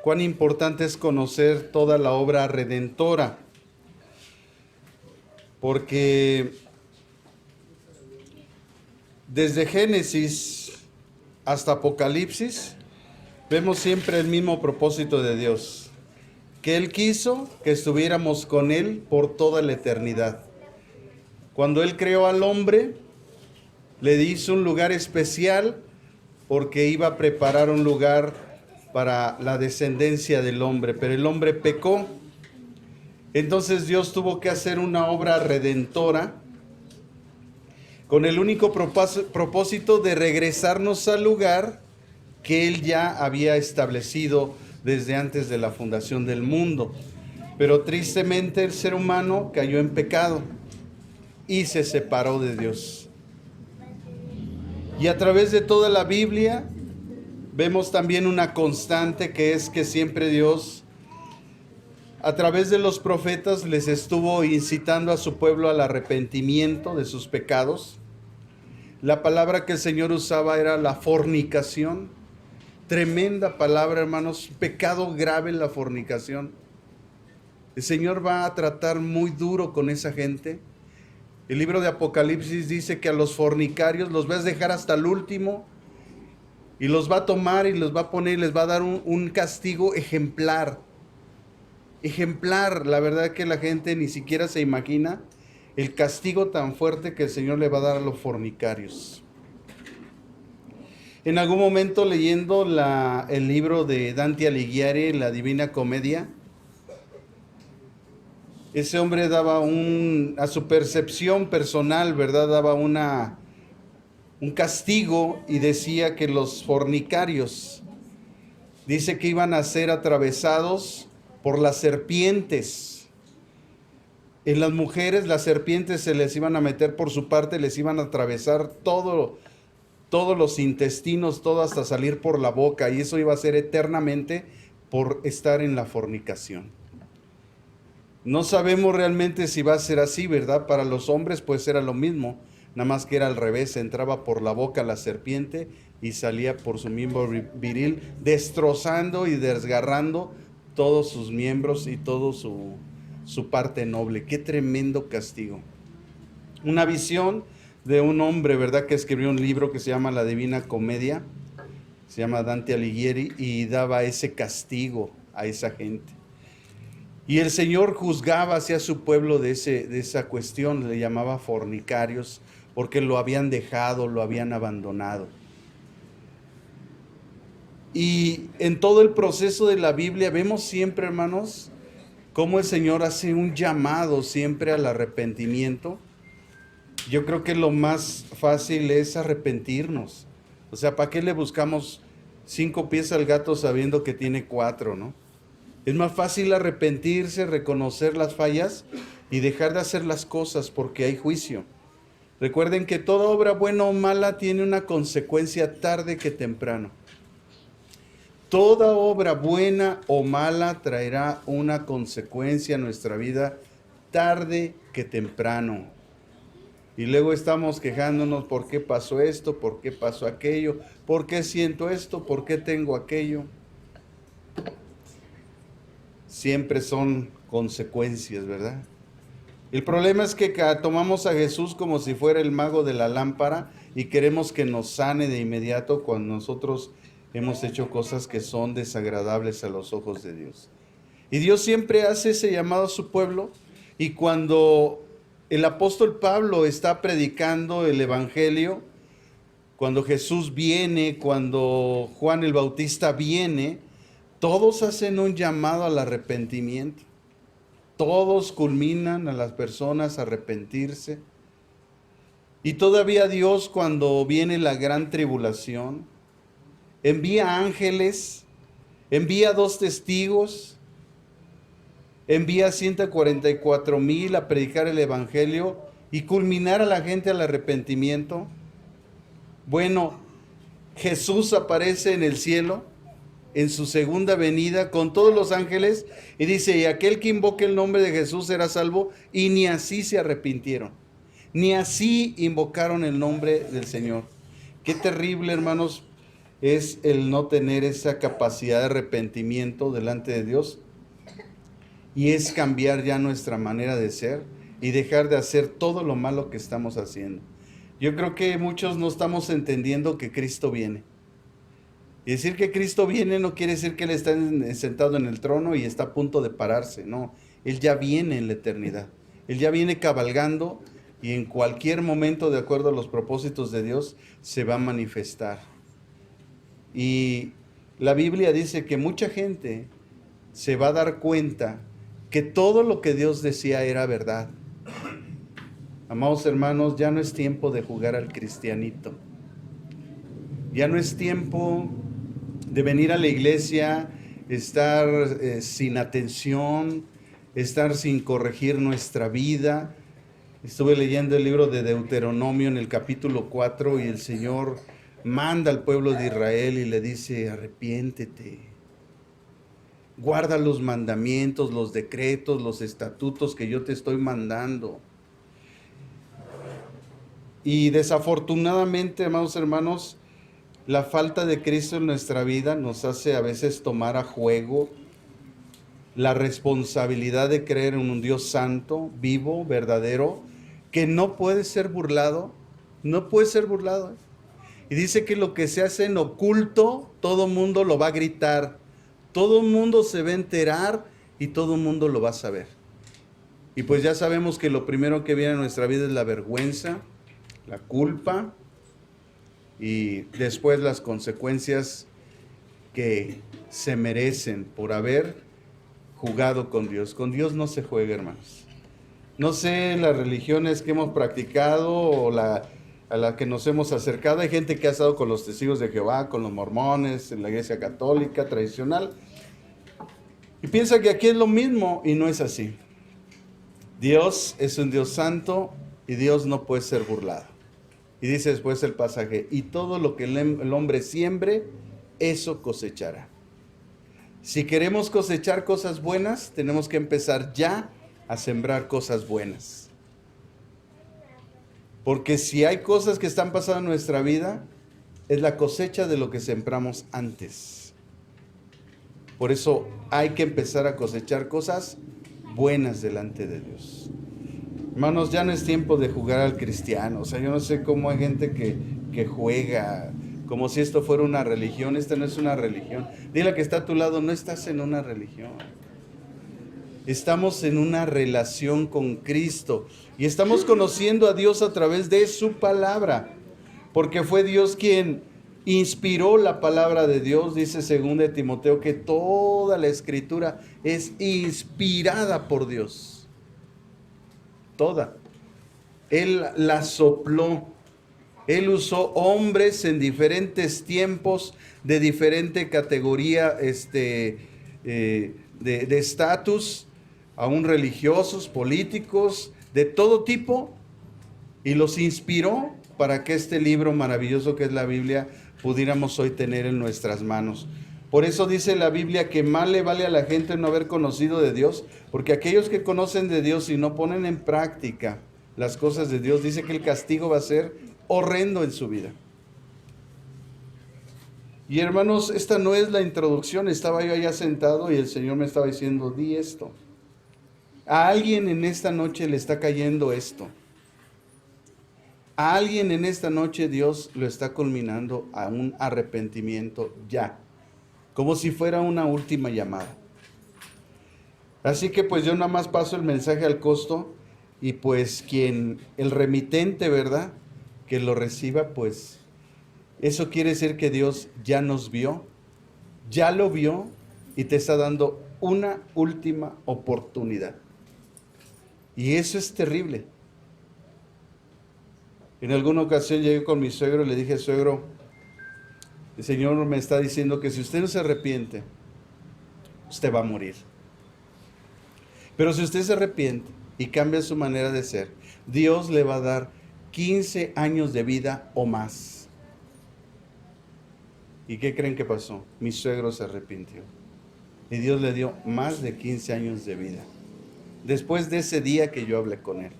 cuán importante es conocer toda la obra redentora, porque desde Génesis hasta Apocalipsis vemos siempre el mismo propósito de Dios, que Él quiso que estuviéramos con Él por toda la eternidad. Cuando Él creó al hombre, le hizo un lugar especial porque iba a preparar un lugar para la descendencia del hombre, pero el hombre pecó. Entonces Dios tuvo que hacer una obra redentora con el único propósito de regresarnos al lugar que Él ya había establecido desde antes de la fundación del mundo. Pero tristemente el ser humano cayó en pecado y se separó de Dios. Y a través de toda la Biblia vemos también una constante, que es que siempre Dios, a través de los profetas, les estuvo incitando a su pueblo al arrepentimiento de sus pecados. La palabra que el Señor usaba era la fornicación. Tremenda palabra, hermanos, pecado grave la fornicación. El Señor va a tratar muy duro con esa gente. El libro de Apocalipsis dice que a los fornicarios los vas a dejar hasta el último y los va a tomar y los va a poner, les va a dar un castigo ejemplar. Ejemplar, la verdad que la gente ni siquiera se imagina el castigo tan fuerte que el Señor le va a dar a los fornicarios. En algún momento leyendo el libro de Dante Alighieri, La Divina Comedia, ese hombre daba a su percepción personal, ¿verdad? Daba un castigo y decía que los fornicarios, dice que iban a ser atravesados por las serpientes. En las mujeres las serpientes se les iban a meter por su parte, les iban a atravesar todos los intestinos, todo hasta salir por la boca, y eso iba a ser eternamente por estar en la fornicación. No sabemos realmente si va a ser así, ¿verdad? Para los hombres pues era lo mismo, nada más que era al revés, entraba por la boca la serpiente y salía por su miembro viril, destrozando y desgarrando todos sus miembros y todo su parte noble. ¡Qué tremendo castigo! Una visión de un hombre, ¿verdad?, que escribió un libro que se llama La Divina Comedia, se llama Dante Alighieri, y daba ese castigo a esa gente. Y el Señor juzgaba hacia su pueblo de esa cuestión, le llamaba fornicarios, porque lo habían dejado, lo habían abandonado. Y en todo el proceso de la Biblia vemos siempre, hermanos, cómo el Señor hace un llamado siempre al arrepentimiento. Yo creo que lo más fácil es arrepentirnos. O sea, ¿para qué le buscamos 5 pies al gato sabiendo que tiene 4, no? Es más fácil arrepentirse, reconocer las fallas y dejar de hacer las cosas porque hay juicio. Recuerden que toda obra buena o mala tiene una consecuencia tarde que temprano. Toda obra buena o mala traerá una consecuencia a nuestra vida tarde que temprano. Y luego estamos quejándonos por qué pasó esto, por qué pasó aquello, por qué siento esto, por qué tengo aquello. Siempre son consecuencias, ¿verdad? El problema es que tomamos a Jesús como si fuera el mago de la lámpara y queremos que nos sane de inmediato cuando nosotros hemos hecho cosas que son desagradables a los ojos de Dios. Y Dios siempre hace ese llamado a su pueblo, y cuando el apóstol Pablo está predicando el evangelio, cuando Jesús viene, cuando Juan el Bautista viene, todos hacen un llamado al arrepentimiento. Todos culminan a las personas a arrepentirse. Y todavía Dios, cuando viene la gran tribulación, envía ángeles, envía 2 testigos, envía 144,000 a predicar el evangelio y culminar a la gente al arrepentimiento. Bueno, Jesús aparece en el cielo en su segunda venida con todos los ángeles y dice: y aquel que invoque el nombre de Jesús será salvo. Y ni así se arrepintieron, ni así invocaron el nombre del Señor. Qué terrible, hermanos. es el no tener esa capacidad de arrepentimiento delante de Dios, y es cambiar ya nuestra manera de ser y dejar de hacer todo lo malo que estamos haciendo. Yo creo que muchos no estamos entendiendo que Cristo viene. Y decir que Cristo viene no quiere decir que Él está sentado en el trono y está a punto de pararse, no. Él ya viene en la eternidad. Él ya viene cabalgando y en cualquier momento, de acuerdo a los propósitos de Dios, se va a manifestar. Y la Biblia dice que mucha gente se va a dar cuenta que todo lo que Dios decía era verdad. Amados hermanos, ya no es tiempo de jugar al cristianito. Ya no es tiempo de venir a la iglesia, estar sin atención, estar sin corregir nuestra vida. Estuve leyendo el libro de Deuteronomio en el capítulo 4 y el Señor manda al pueblo de Israel y le dice: arrepiéntete, guarda los mandamientos, los decretos, los estatutos que yo te estoy mandando. Y desafortunadamente, amados hermanos, la falta de Cristo en nuestra vida nos hace a veces tomar a juego la responsabilidad de creer en un Dios santo, vivo, verdadero, que no puede ser burlado, no puede ser burlado. Y dice que lo que se hace en oculto, todo mundo lo va a gritar, todo mundo se va a enterar y todo mundo lo va a saber. Y pues ya sabemos que lo primero que viene a nuestra vida es la vergüenza, la culpa y después las consecuencias que se merecen por haber jugado con Dios. Con Dios no se juega, hermanos. No sé las religiones que hemos practicado o a la que nos hemos acercado. Hay gente que ha estado con los testigos de Jehová, con los mormones, en la iglesia católica tradicional, y piensa que aquí es lo mismo, y no es así. Dios es un Dios santo y Dios no puede ser burlado. Y dice después el pasaje: y todo lo que el hombre siembre, eso cosechará. Si queremos cosechar cosas buenas, tenemos que empezar ya a sembrar cosas buenas. Porque si hay cosas que están pasando en nuestra vida, es la cosecha de lo que sembramos antes. Por eso hay que empezar a cosechar cosas buenas delante de Dios. Hermanos, ya no es tiempo de jugar al cristiano. O sea, yo no sé cómo hay gente que juega como si esto fuera una religión. Esta no es una religión. Dile al que está a tu lado: no estás en una religión. Estamos en una relación con Cristo y estamos conociendo a Dios a través de su palabra, porque fue Dios quien inspiró la palabra de Dios. Dice 2 Timoteo que toda la escritura es inspirada por Dios. Toda. Él la sopló. Él usó hombres en diferentes tiempos, de diferente categoría de estatus, aún religiosos, políticos, de todo tipo, y los inspiró para que este libro maravilloso que es la Biblia pudiéramos hoy tener en nuestras manos. Por eso dice la Biblia que más le vale a la gente no haber conocido de Dios, porque aquellos que conocen de Dios y no ponen en práctica las cosas de Dios, dice que el castigo va a ser horrendo en su vida. Y hermanos, esta no es la introducción. Estaba yo allá sentado y el Señor me estaba diciendo: di esto. A alguien en esta noche le está cayendo esto. A alguien en esta noche Dios lo está culminando a un arrepentimiento ya, como si fuera una última llamada. Así que pues yo nada más paso el mensaje al costo, y pues el remitente, ¿verdad?, que lo reciba, pues eso quiere decir que Dios ya nos vio, ya lo vio y te está dando una última oportunidad. Y eso es terrible. En alguna ocasión llegué con mi suegro y le dije: suegro, el Señor me está diciendo que si usted no se arrepiente, usted va a morir. Pero si usted se arrepiente y cambia su manera de ser, Dios le va a dar 15 años de vida o más. ¿Y qué creen que pasó? Mi suegro se arrepintió y Dios le dio más de 15 años de vida después de ese día que yo hablé con él.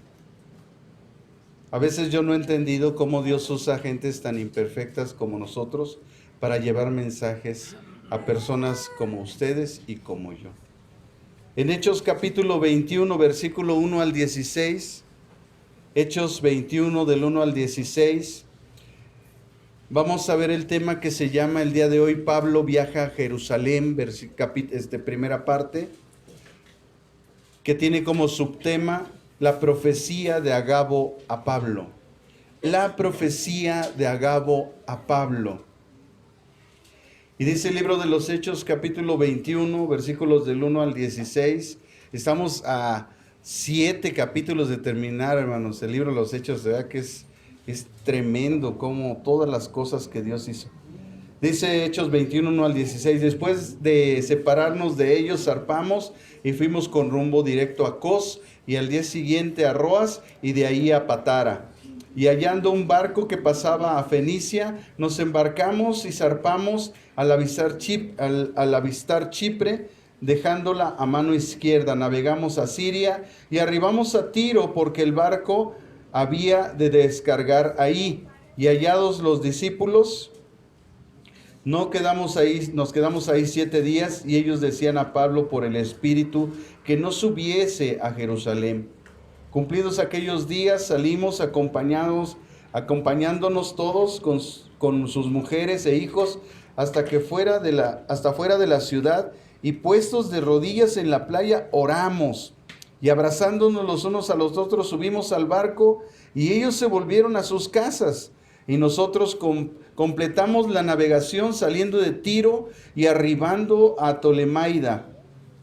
A veces yo no he entendido cómo Dios usa gentes tan imperfectas como nosotros para llevar mensajes a personas como ustedes y como yo. En Hechos capítulo 21, versículo 1 al 16, Hechos 21 del 1 al 16, vamos a ver el tema que se llama el día de hoy, Pablo viaja a Jerusalén, primera parte, que tiene como subtema la profecía de Agabo a Pablo. La profecía de Agabo a Pablo. Y dice el libro de los Hechos, capítulo 21, versículos del 1 al 16. Estamos a 7 capítulos de terminar, hermanos. El libro de los Hechos, ¿verdad? Que es tremendo como todas las cosas que Dios hizo. Dice Hechos 21, 1 al 16. Después de separarnos de ellos, zarpamos y fuimos con rumbo directo a Cos y al día siguiente a Roas y de ahí a Patara. Y hallando un barco que pasaba a Fenicia, nos embarcamos y zarpamos al avistar Chipre, dejándola a mano izquierda. Navegamos a Siria y arribamos a Tiro porque el barco había de descargar ahí. Y hallados los discípulos, nos quedamos ahí 7 días y ellos decían a Pablo por el Espíritu que no subiese a Jerusalén. Cumplidos aquellos días salimos acompañándonos todos con sus mujeres e hijos hasta fuera de la ciudad, y puestos de rodillas en la playa oramos, y abrazándonos los unos a los otros subimos al barco y ellos se volvieron a sus casas, y nosotros completamos la navegación saliendo de Tiro y arribando a Tolemaida,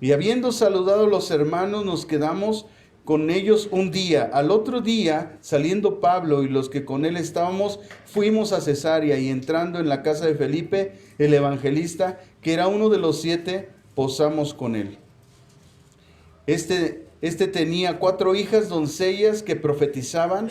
y habiendo saludado a los hermanos nos quedamos con ellos un día. Al otro día, saliendo Pablo y los que con él estábamos, fuimos a Cesarea, y entrando en la casa de Felipe, el evangelista, que era uno de los 7, posamos con él. Este tenía 4 hijas doncellas que profetizaban,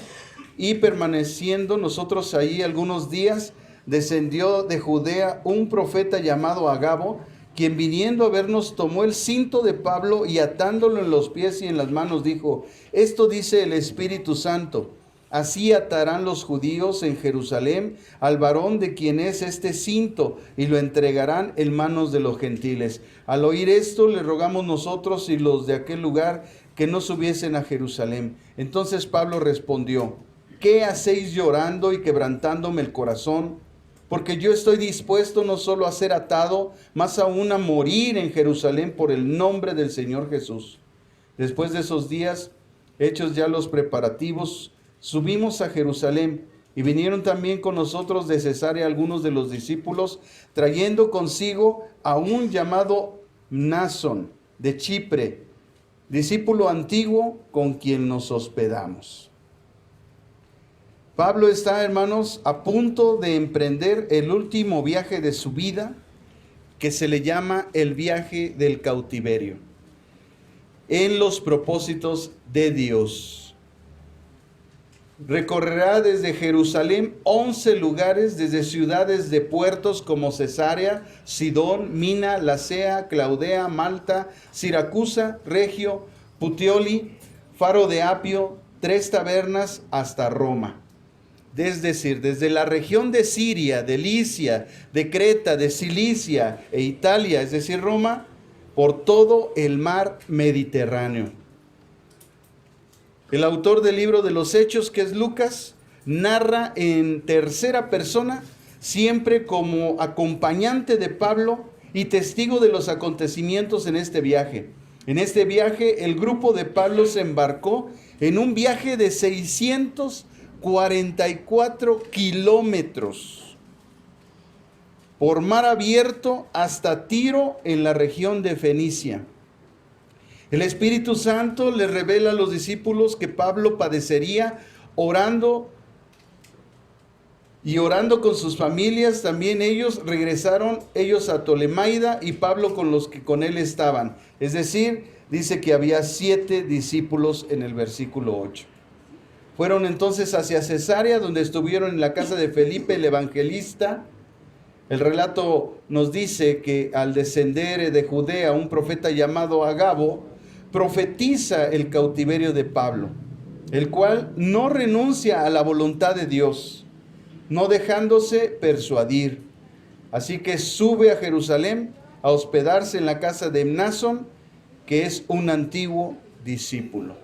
y permaneciendo nosotros ahí algunos días, descendió de Judea un profeta llamado Agabo, quien viniendo a vernos tomó el cinto de Pablo y atándolo en los pies y en las manos dijo: esto dice el Espíritu Santo, así atarán los judíos en Jerusalén al varón de quien es este cinto, y lo entregarán en manos de los gentiles. Al oír esto le rogamos nosotros y los de aquel lugar que no subiesen a Jerusalén. Entonces Pablo respondió: ¿qué hacéis llorando y quebrantándome el corazón? Porque yo estoy dispuesto no solo a ser atado, más aún a morir en Jerusalén por el nombre del Señor Jesús. Después de esos días, hechos ya los preparativos, subimos a Jerusalén, y vinieron también con nosotros de Cesarea algunos de los discípulos, trayendo consigo a un llamado Mnasón de Chipre, discípulo antiguo con quien nos hospedamos. Pablo está, hermanos, a punto de emprender el último viaje de su vida, que se le llama el viaje del cautiverio, en los propósitos de Dios. Recorrerá desde Jerusalén 11 lugares, desde ciudades de puertos como Cesarea, Sidón, Mina, Lasea, Claudea, Malta, Siracusa, Regio, Puteoli, Faro de Apio, 3 Tabernas, hasta Roma. Es decir, desde la región de Siria, de Licia, de Creta, de Cilicia e Italia, es decir, Roma, por todo el mar Mediterráneo. El autor del libro de los Hechos, que es Lucas, narra en tercera persona, siempre como acompañante de Pablo y testigo de los acontecimientos en este viaje. En este viaje, el grupo de Pablo se embarcó en un viaje de 644 kilómetros por mar abierto hasta Tiro, en la región de Fenicia. El Espíritu Santo le revela a los discípulos que Pablo padecería orando con sus familias. También regresaron a Tolemaida, y Pablo con los que con él estaban. Es decir, dice que había 7 discípulos en el versículo 8. Fueron entonces hacia Cesarea, donde estuvieron en la casa de Felipe el evangelista. El relato nos dice que al descender de Judea un profeta llamado Agabo profetiza el cautiverio de Pablo, el cual no renuncia a la voluntad de Dios, no dejándose persuadir. Así que sube a Jerusalén a hospedarse en la casa de Mnasón, que es un antiguo discípulo.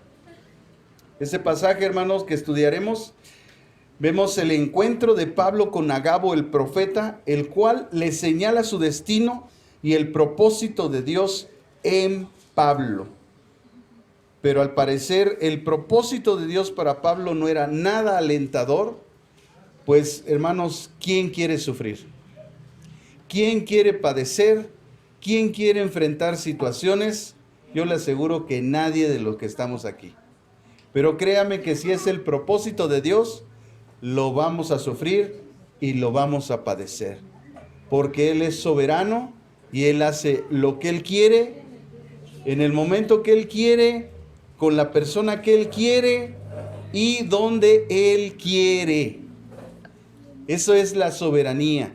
Ese pasaje, hermanos, que estudiaremos, vemos el encuentro de Pablo con Agabo el profeta, el cual le señala su destino y el propósito de Dios en Pablo. Pero al parecer el propósito de Dios para Pablo no era nada alentador, pues hermanos, ¿quién quiere sufrir? ¿Quién quiere padecer? ¿Quién quiere enfrentar situaciones? Yo le aseguro que nadie de los que estamos aquí. Pero créame que si es el propósito de Dios, lo vamos a sufrir y lo vamos a padecer. Porque Él es soberano y Él hace lo que Él quiere, en el momento que Él quiere, con la persona que Él quiere y donde Él quiere. Eso es la soberanía.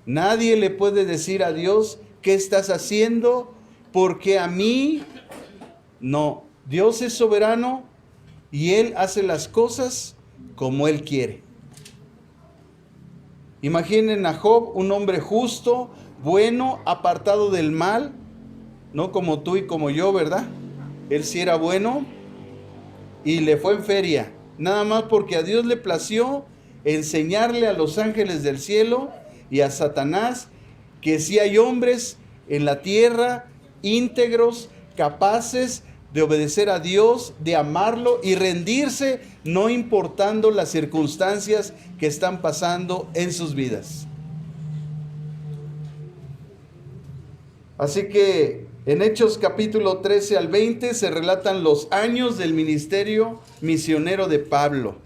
Nadie le puede decir a Dios, ¿qué estás haciendo? Porque a mí, no. Dios es soberano y Él hace las cosas como Él quiere. Imaginen a Job, un hombre justo, bueno, apartado del mal, no como tú y como yo, ¿verdad? Él sí era bueno y le fue en feria, nada más porque a Dios le plació enseñarle a los ángeles del cielo y a Satanás que sí hay hombres en la tierra íntegros, capaces de obedecer a Dios, de amarlo y rendirse, no importando las circunstancias que están pasando en sus vidas. Así que en Hechos capítulo 13 al 20 se relatan los años del ministerio misionero de Pablo.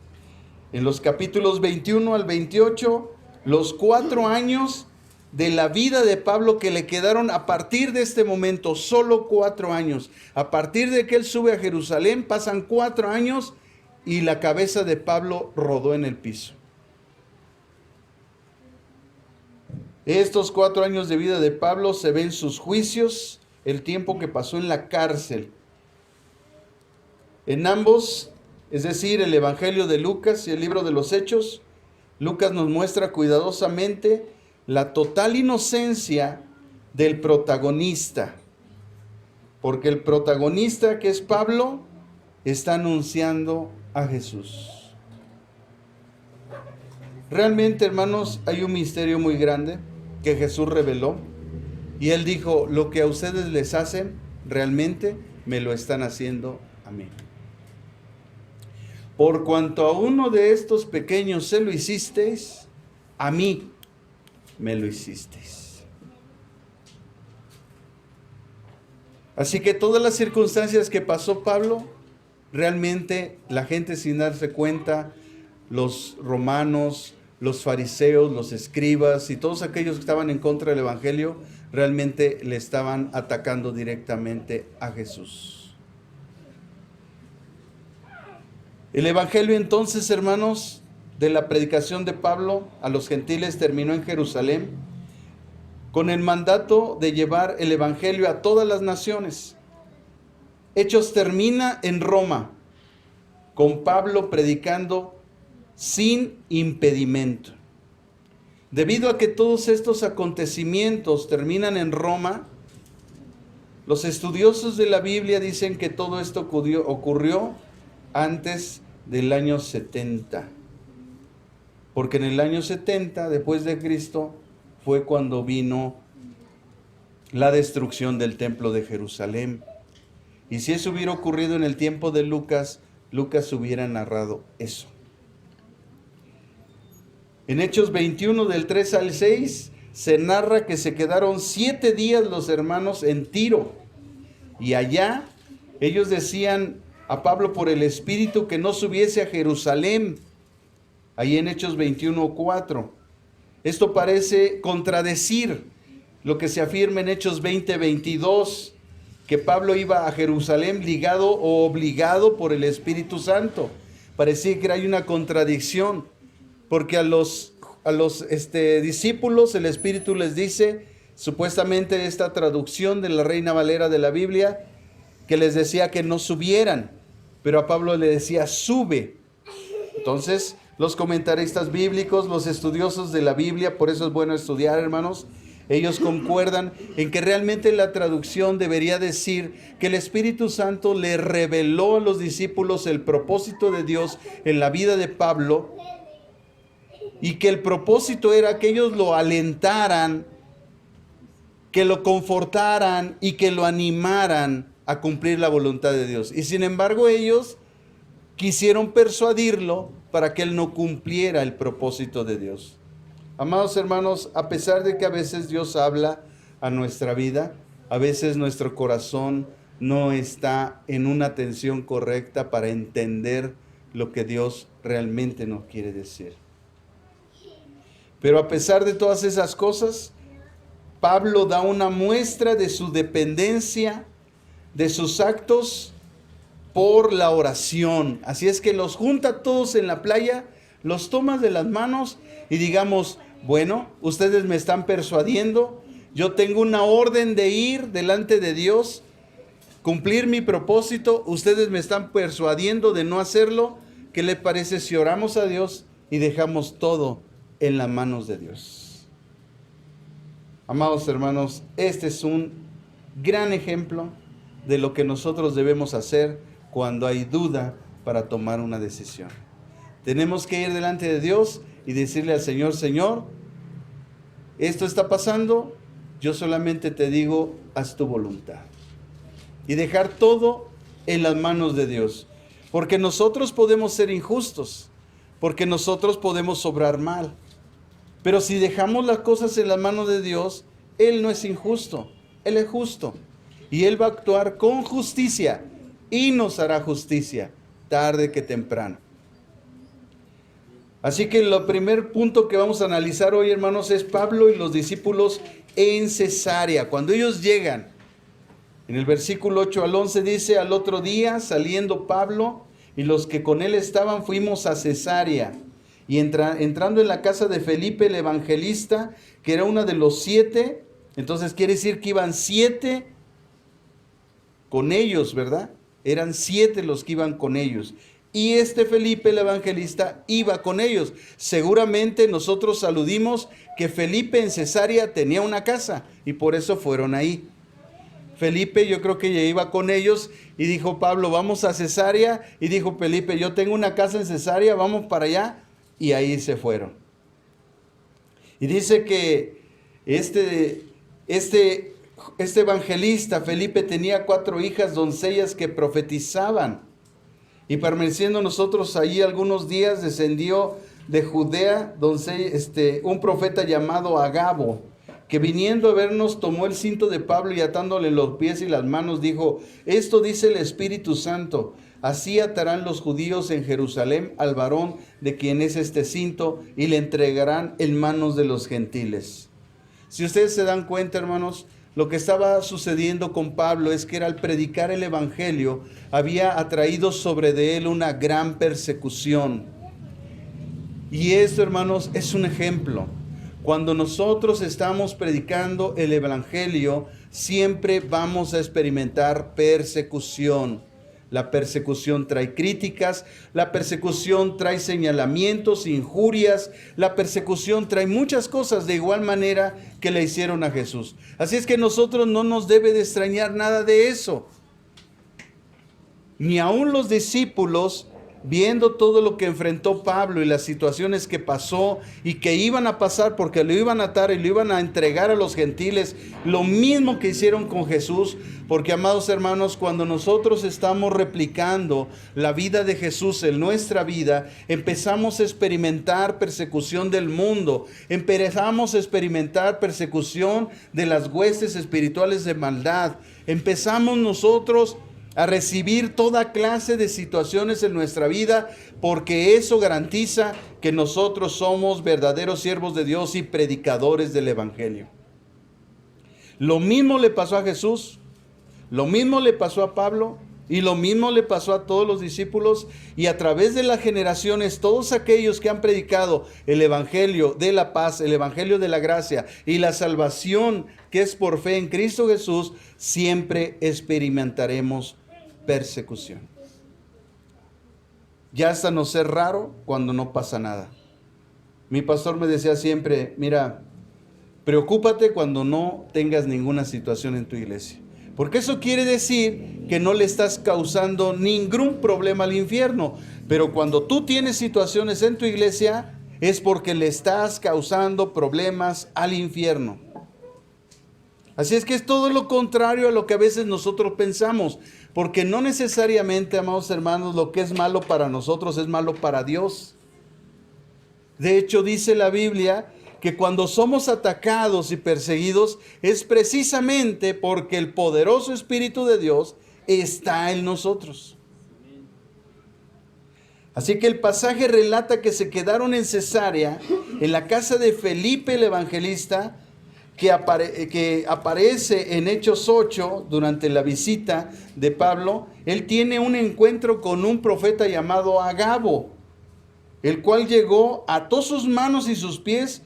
En los capítulos 21 al 28, los 4 años de la vida de Pablo que le quedaron a partir de este momento, solo 4 años. A partir de que él sube a Jerusalén, pasan 4 años y la cabeza de Pablo rodó en el piso. Estos 4 años de vida de Pablo se ven sus juicios, el tiempo que pasó en la cárcel. En ambos, es decir, el Evangelio de Lucas y el libro de los Hechos, Lucas nos muestra cuidadosamente la total inocencia del protagonista, porque el protagonista, que es Pablo, está anunciando a Jesús. Realmente, hermanos, hay un misterio muy grande que Jesús reveló, y Él dijo, lo que a ustedes les hacen, realmente me lo están haciendo a mí. Por cuanto a uno de estos pequeños se lo hicisteis, a mí me lo hicisteis. Así que todas las circunstancias que pasó Pablo, realmente la gente, sin darse cuenta, los romanos, los fariseos, los escribas y todos aquellos que estaban en contra del Evangelio, realmente le estaban atacando directamente a Jesús. El Evangelio entonces, hermanos, de la predicación de Pablo a los gentiles terminó en Jerusalén con el mandato de llevar el Evangelio a todas las naciones. Hechos termina en Roma, con Pablo predicando sin impedimento. Debido a que todos estos acontecimientos terminan en Roma, los estudiosos de la Biblia dicen que todo esto ocurrió antes del año 70. Porque en el año 70, después de Cristo, fue cuando vino la destrucción del templo de Jerusalén. Y si eso hubiera ocurrido en el tiempo de Lucas, Lucas hubiera narrado eso. En Hechos 21, del 3 al 6, se narra que se quedaron 7 días los hermanos en Tiro. Y allá ellos decían a Pablo por el Espíritu que no subiese a Jerusalén. Ahí en Hechos 21:4. Esto parece contradecir lo que se afirma en Hechos 20:22, que Pablo iba a Jerusalén ligado o obligado por el Espíritu Santo. Parecía que hay una contradicción, porque a los discípulos el Espíritu les dice, supuestamente esta traducción de la Reina Valera de la Biblia, que les decía que no subieran, pero a Pablo le decía, sube. Entonces, Los comentaristas bíblicos, los estudiosos de la Biblia, por eso es bueno estudiar, hermanos, ellos concuerdan en que realmente la traducción debería decir que el Espíritu Santo le reveló a los discípulos el propósito de Dios en la vida de Pablo, y que el propósito era que ellos lo alentaran, que lo confortaran y que lo animaran a cumplir la voluntad de Dios. Y sin embargo ellos quisieron persuadirlo para que él no cumpliera el propósito de Dios. Amados hermanos, a pesar de que a veces Dios habla a nuestra vida, a veces nuestro corazón no está en una atención correcta para entender lo que Dios realmente nos quiere decir. Pero a pesar de todas esas cosas, Pablo da una muestra de su dependencia, de sus actos por la oración. Así es que los junta todos en la playa, los toma de las manos y digamos, bueno, ustedes me están persuadiendo, yo tengo una orden de ir delante de Dios, cumplir mi propósito, ustedes me están persuadiendo de no hacerlo. ¿Qué les parece si oramos a Dios y dejamos todo en las manos de Dios? Amados hermanos, este es un gran ejemplo de lo que nosotros debemos hacer cuando hay duda para tomar una decisión. Tenemos que ir delante de Dios y decirle al Señor, Señor, esto está pasando, yo solamente te digo, haz tu voluntad. Y dejar todo en las manos de Dios. Porque nosotros podemos ser injustos, porque nosotros podemos obrar mal. Pero si dejamos las cosas en las manos de Dios, Él no es injusto, Él es justo. Y Él va a actuar con justicia y nos hará justicia, tarde que temprano. Así que el primer punto que vamos a analizar hoy, hermanos, es Pablo y los discípulos en Cesarea. Cuando ellos llegan, en el versículo 8 al 11 dice, al otro día, saliendo Pablo y los que con él estaban, fuimos a Cesarea. Y entrando en la casa de Felipe el evangelista, que era uno de los 7, entonces quiere decir que iban 7 con ellos, ¿verdad? Eran 7 los que iban con ellos. Y este Felipe el evangelista iba con ellos. Seguramente nosotros aludimos que Felipe en Cesarea tenía una casa y por eso fueron ahí. Felipe yo creo que ya iba con ellos y dijo Pablo, vamos a Cesarea. Y dijo Felipe, yo tengo una casa en Cesarea, vamos para allá. Y ahí se fueron. Y dice que este evangelista Felipe tenía 4 hijas doncellas que profetizaban. Y permaneciendo nosotros allí algunos días, descendió de Judea un profeta llamado Agabo, que viniendo a vernos tomó el cinto de Pablo y atándole los pies y las manos dijo, esto dice el Espíritu Santo, así atarán los judíos en Jerusalén al varón de quien es este cinto y le entregarán en manos de los gentiles. Si ustedes se dan cuenta, hermanos, lo que estaba sucediendo con Pablo es que al predicar el evangelio había atraído sobre de él una gran persecución. Y esto, hermanos, es un ejemplo. Cuando nosotros estamos predicando el evangelio, siempre vamos a experimentar persecución. La persecución trae críticas, la persecución trae señalamientos, injurias, la persecución trae muchas cosas de igual manera que le hicieron a Jesús. Así es que nosotros no nos debe de extrañar nada de eso. Ni aun los discípulos, viendo todo lo que enfrentó Pablo y las situaciones que pasó y que iban a pasar porque lo iban a atar y lo iban a entregar a los gentiles, lo mismo que hicieron con Jesús, porque amados hermanos, cuando nosotros estamos replicando la vida de Jesús en nuestra vida, empezamos a experimentar persecución del mundo, empezamos a experimentar persecución de las huestes espirituales de maldad, empezamos nosotros a recibir toda clase de situaciones en nuestra vida, porque eso garantiza que nosotros somos verdaderos siervos de Dios y predicadores del evangelio. Lo mismo le pasó a Jesús, lo mismo le pasó a Pablo y lo mismo le pasó a todos los discípulos, y a través de las generaciones todos aquellos que han predicado el evangelio de la paz, el evangelio de la gracia y la salvación que es por fe en Cristo Jesús, siempre experimentaremos persecución. ya hasta no ser raro cuando no pasa nada. Mi pastor me decía siempre, mira, preocúpate cuando no tengas ninguna situación en tu iglesia. Porque eso quiere decir que no le estás causando ningún problema al infierno. Pero cuando tú tienes situaciones en tu iglesia, es porque le estás causando problemas al infierno. Así es que es todo lo contrario a lo que a veces nosotros pensamos. Porque no necesariamente, amados hermanos, lo que es malo para nosotros es malo para Dios. De hecho, dice la Biblia que cuando somos atacados y perseguidos es precisamente porque el poderoso Espíritu de Dios está en nosotros. Así que el pasaje relata que se quedaron en Cesarea, en la casa de Felipe el evangelista, que aparece en Hechos 8 durante la visita de Pablo. Él tiene un encuentro con un profeta llamado Agabo, el cual llegó, ató sus manos y sus pies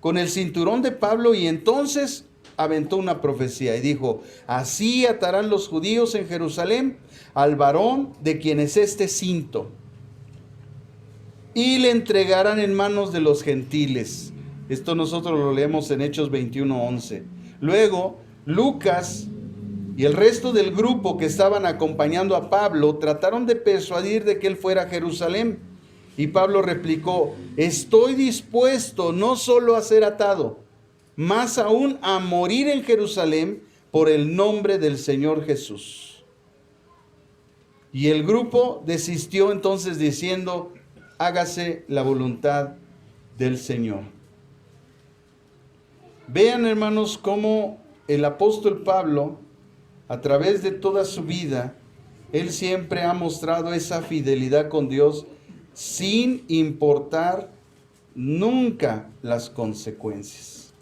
con el cinturón de Pablo y entonces aventó una profecía y dijo: así atarán los judíos en Jerusalén al varón de quien es este cinto y le entregarán en manos de los gentiles. Esto nosotros lo leemos en Hechos 21:11. Luego, Lucas y el resto del grupo que estaban acompañando a Pablo trataron de persuadir de que él fuera a Jerusalén. Y Pablo replicó: estoy dispuesto no solo a ser atado, más aún a morir en Jerusalén por el nombre del Señor Jesús. Y el grupo desistió entonces diciendo: hágase la voluntad del Señor. Vean, hermanos, cómo el apóstol Pablo, a través de toda su vida, él siempre ha mostrado esa fidelidad con Dios sin importar nunca las consecuencias.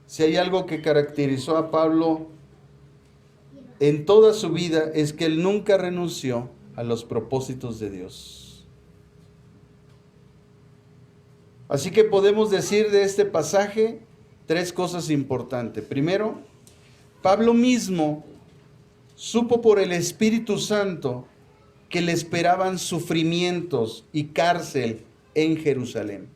Si hay algo que caracterizó a Pablo en toda su vida, es que él nunca renunció a los propósitos de Dios. Así que podemos decir de este pasaje tres cosas importantes. Primero, Pablo mismo supo por el Espíritu Santo que le esperaban sufrimientos y cárcel en Jerusalén.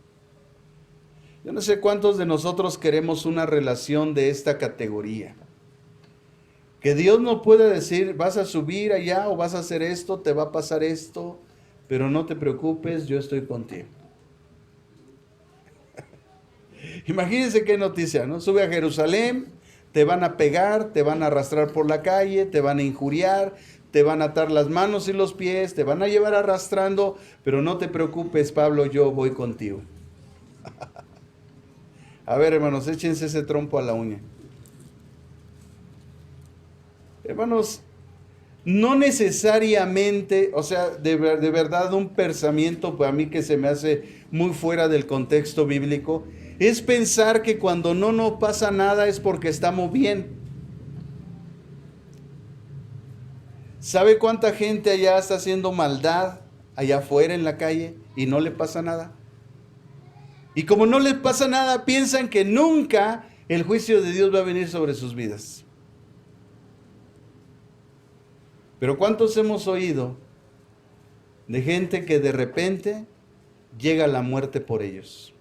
Yo no sé cuántos de nosotros queremos una relación de esta categoría. Que Dios nos pueda decir: vas a subir allá o vas a hacer esto, te va a pasar esto, pero no te preocupes, yo estoy contigo. Imagínense qué noticia, ¿no? Sube a Jerusalén, te van a pegar, te van a arrastrar por la calle, te van a injuriar, te van a atar las manos y los pies, te van a llevar arrastrando, pero no te preocupes, Pablo, yo voy contigo. A ver, hermanos, échense ese trompo a la uña. Hermanos, no necesariamente, o sea, de verdad un pensamiento para mí que se me hace muy fuera del contexto bíblico, es pensar que cuando no nos pasa nada es porque estamos bien. ¿Sabe cuánta gente allá está haciendo maldad allá afuera en la calle y no le pasa nada? Y como no les pasa nada, piensan que nunca el juicio de Dios va a venir sobre sus vidas. Pero ¿cuántos hemos oído de gente que de repente llega la muerte por ellos?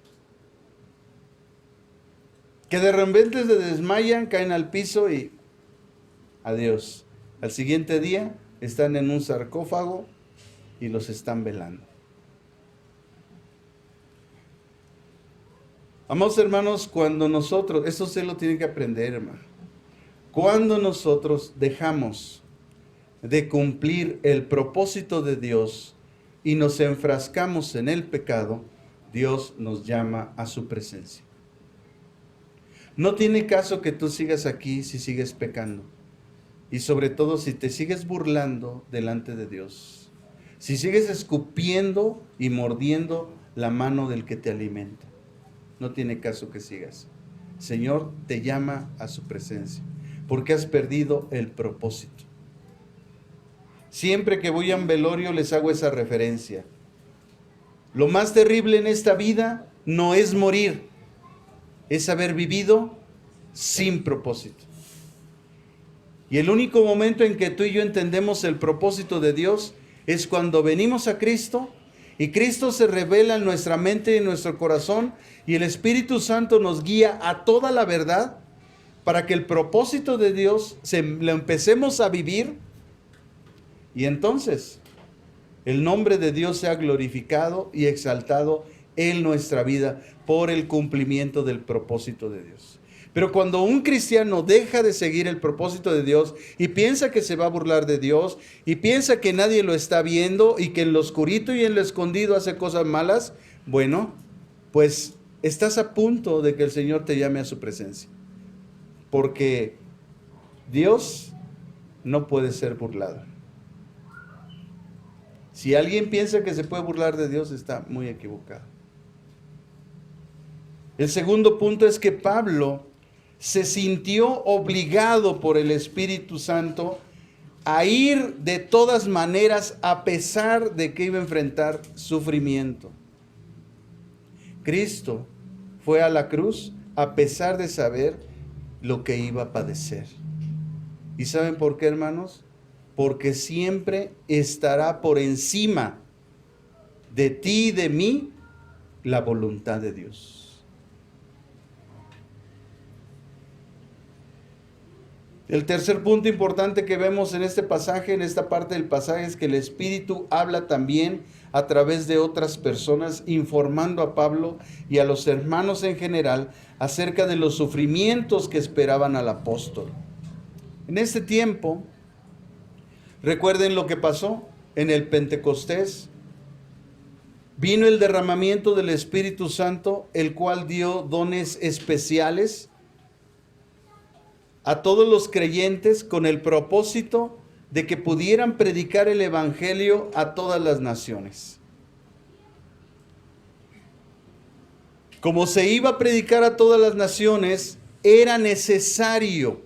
Que de repente se desmayan, caen al piso y adiós. Al siguiente día están en un sarcófago y los están velando. Amados hermanos, cuando nosotros, eso se lo tienen que aprender, hermano. Cuando nosotros dejamos de cumplir el propósito de Dios y nos enfrascamos en el pecado, Dios nos llama a su presencia. No tiene caso que tú sigas aquí si sigues pecando. Y sobre todo si te sigues burlando delante de Dios. Si sigues escupiendo y mordiendo la mano del que te alimenta. No tiene caso que sigas. Señor te llama a su presencia. Porque has perdido el propósito. Siempre que voy a un velorio les hago esa referencia. Lo más terrible en esta vida no es morir, es haber vivido sin propósito. Y el único momento en que tú y yo entendemos el propósito de Dios es cuando venimos a Cristo y Cristo se revela en nuestra mente y en nuestro corazón y el Espíritu Santo nos guía a toda la verdad para que el propósito de Dios lo empecemos a vivir y entonces el nombre de Dios sea glorificado y exaltado en nuestra vida por el cumplimiento del propósito de Dios. Pero cuando un cristiano deja de seguir el propósito de Dios y piensa que se va a burlar de Dios y piensa que nadie lo está viendo y que en lo oscurito y en lo escondido hace cosas malas, bueno, pues estás a punto de que el Señor te llame a su presencia. Porque Dios no puede ser burlado. Si alguien piensa que se puede burlar de Dios, está muy equivocado. El segundo punto es que Pablo se sintió obligado por el Espíritu Santo a ir de todas maneras a pesar de que iba a enfrentar sufrimiento. Cristo fue a la cruz a pesar de saber lo que iba a padecer. ¿Y saben por qué, hermanos? Porque siempre estará por encima de ti y de mí la voluntad de Dios. El tercer punto importante que vemos en este pasaje, en esta parte del pasaje, es que el Espíritu habla también a través de otras personas, informando a Pablo y a los hermanos en general acerca de los sufrimientos que esperaban al apóstol. En este tiempo, recuerden lo que pasó en el Pentecostés. Vino el derramamiento del Espíritu Santo, el cual dio dones especiales a todos los creyentes con el propósito de que pudieran predicar el Evangelio a todas las naciones. Como se iba a predicar a todas las naciones, era necesario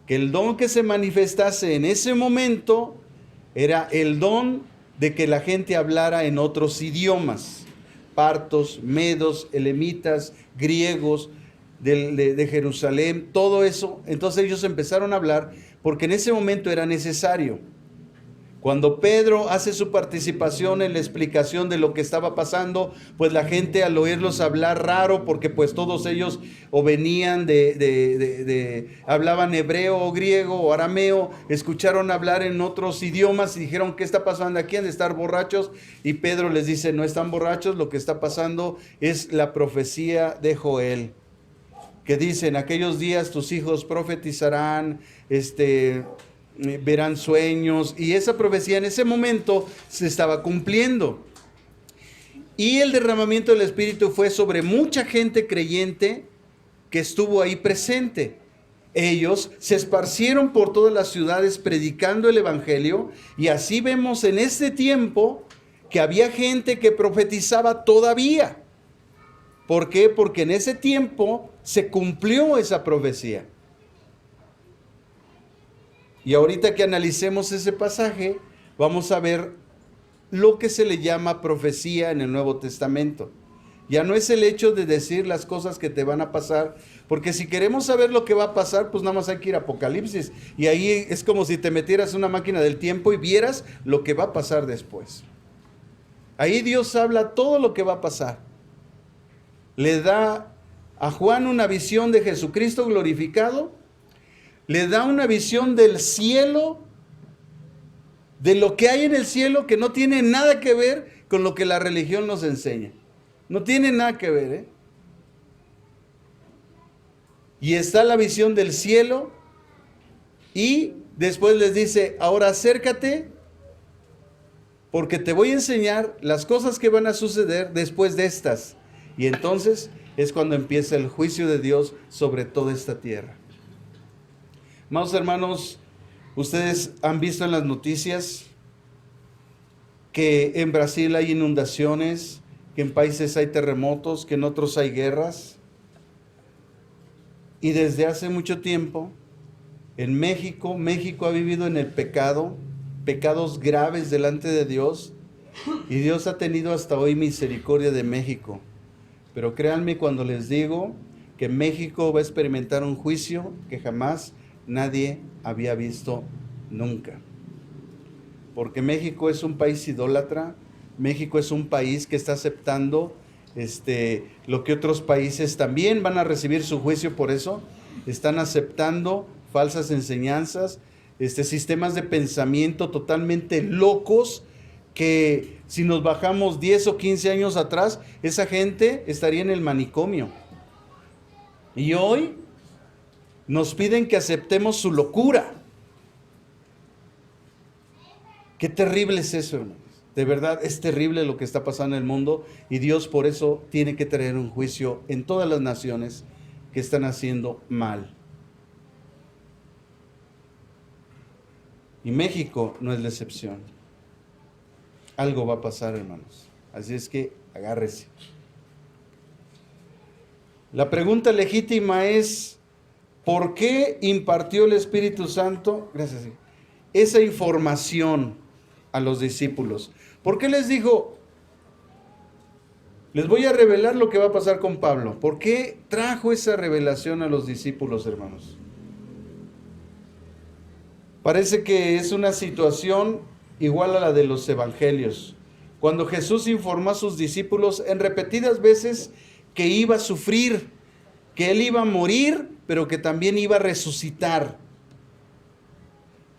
que el don que se manifestase en ese momento era el don de que la gente hablara en otros idiomas, partos, medos, elamitas, griegos, de Jerusalén, todo eso. Entonces ellos empezaron a hablar porque en ese momento era necesario. Cuando Pedro hace su participación en la explicación de lo que estaba pasando, pues la gente al oírlos hablar raro, porque pues todos ellos o venían hablaban hebreo o griego o arameo, escucharon hablar en otros idiomas y dijeron, ¿qué está pasando aquí? Han de estar borrachos. Y Pedro les dice, no están borrachos, lo que está pasando es la profecía de Joel, que dice, en aquellos días tus hijos profetizarán, verán sueños, y esa profecía en ese momento se estaba cumpliendo. Y el derramamiento del Espíritu fue sobre mucha gente creyente que estuvo ahí presente. Ellos se esparcieron por todas las ciudades predicando el Evangelio, y así vemos en este tiempo que había gente que profetizaba todavía. ¿Por qué? Porque en ese tiempo se cumplió esa profecía. Y ahorita que analicemos ese pasaje, vamos a ver lo que se le llama profecía en el Nuevo Testamento. Ya no es el hecho de decir las cosas que te van a pasar, porque si queremos saber lo que va a pasar, pues nada más hay que ir a Apocalipsis. Y ahí es como si te metieras en una máquina del tiempo y vieras lo que va a pasar después. Ahí Dios habla todo lo que va a pasar. Le da a Juan una visión de Jesucristo glorificado, le da una visión del cielo, de lo que hay en el cielo, que no tiene nada que ver con lo que la religión nos enseña. No tiene nada que ver, ¿eh? Y está la visión del cielo, y después les dice, ahora acércate, porque te voy a enseñar las cosas que van a suceder después de estas. Y entonces es cuando empieza el juicio de Dios sobre toda esta tierra. Amados hermanos, ustedes han visto en las noticias que en Brasil hay inundaciones, que en países hay terremotos, que en otros hay guerras. Y desde hace mucho tiempo, en México ha vivido en el pecado, pecados graves delante de Dios, y Dios ha tenido hasta hoy misericordia de México. Pero créanme cuando les digo que México va a experimentar un juicio que jamás nadie había visto nunca. porque México es un país idólatra, México es un país que está aceptando lo que otros países también van a recibir su juicio por eso, están aceptando falsas enseñanzas, sistemas de pensamiento totalmente locos, que si nos bajamos 10 o 15 años atrás, esa gente estaría en el manicomio. Y hoy nos piden que aceptemos su locura. Qué terrible es eso, hermanos. De verdad es terrible lo que está pasando en el mundo, y Dios por eso tiene que traer un juicio en todas las naciones que están haciendo mal. Y México no es la excepción. Algo va a pasar, hermanos. Así es que agárrese. La pregunta legítima es, ¿por qué impartió el Espíritu Santo, gracias, esa información a los discípulos? ¿Por qué les dijo, les voy a revelar lo que va a pasar con Pablo? ¿Por qué trajo esa revelación a los discípulos, hermanos? Parece que es una situación igual a la de los evangelios. Cuando Jesús informó a sus discípulos en repetidas veces que iba a sufrir, que Él iba a morir, pero que también iba a resucitar.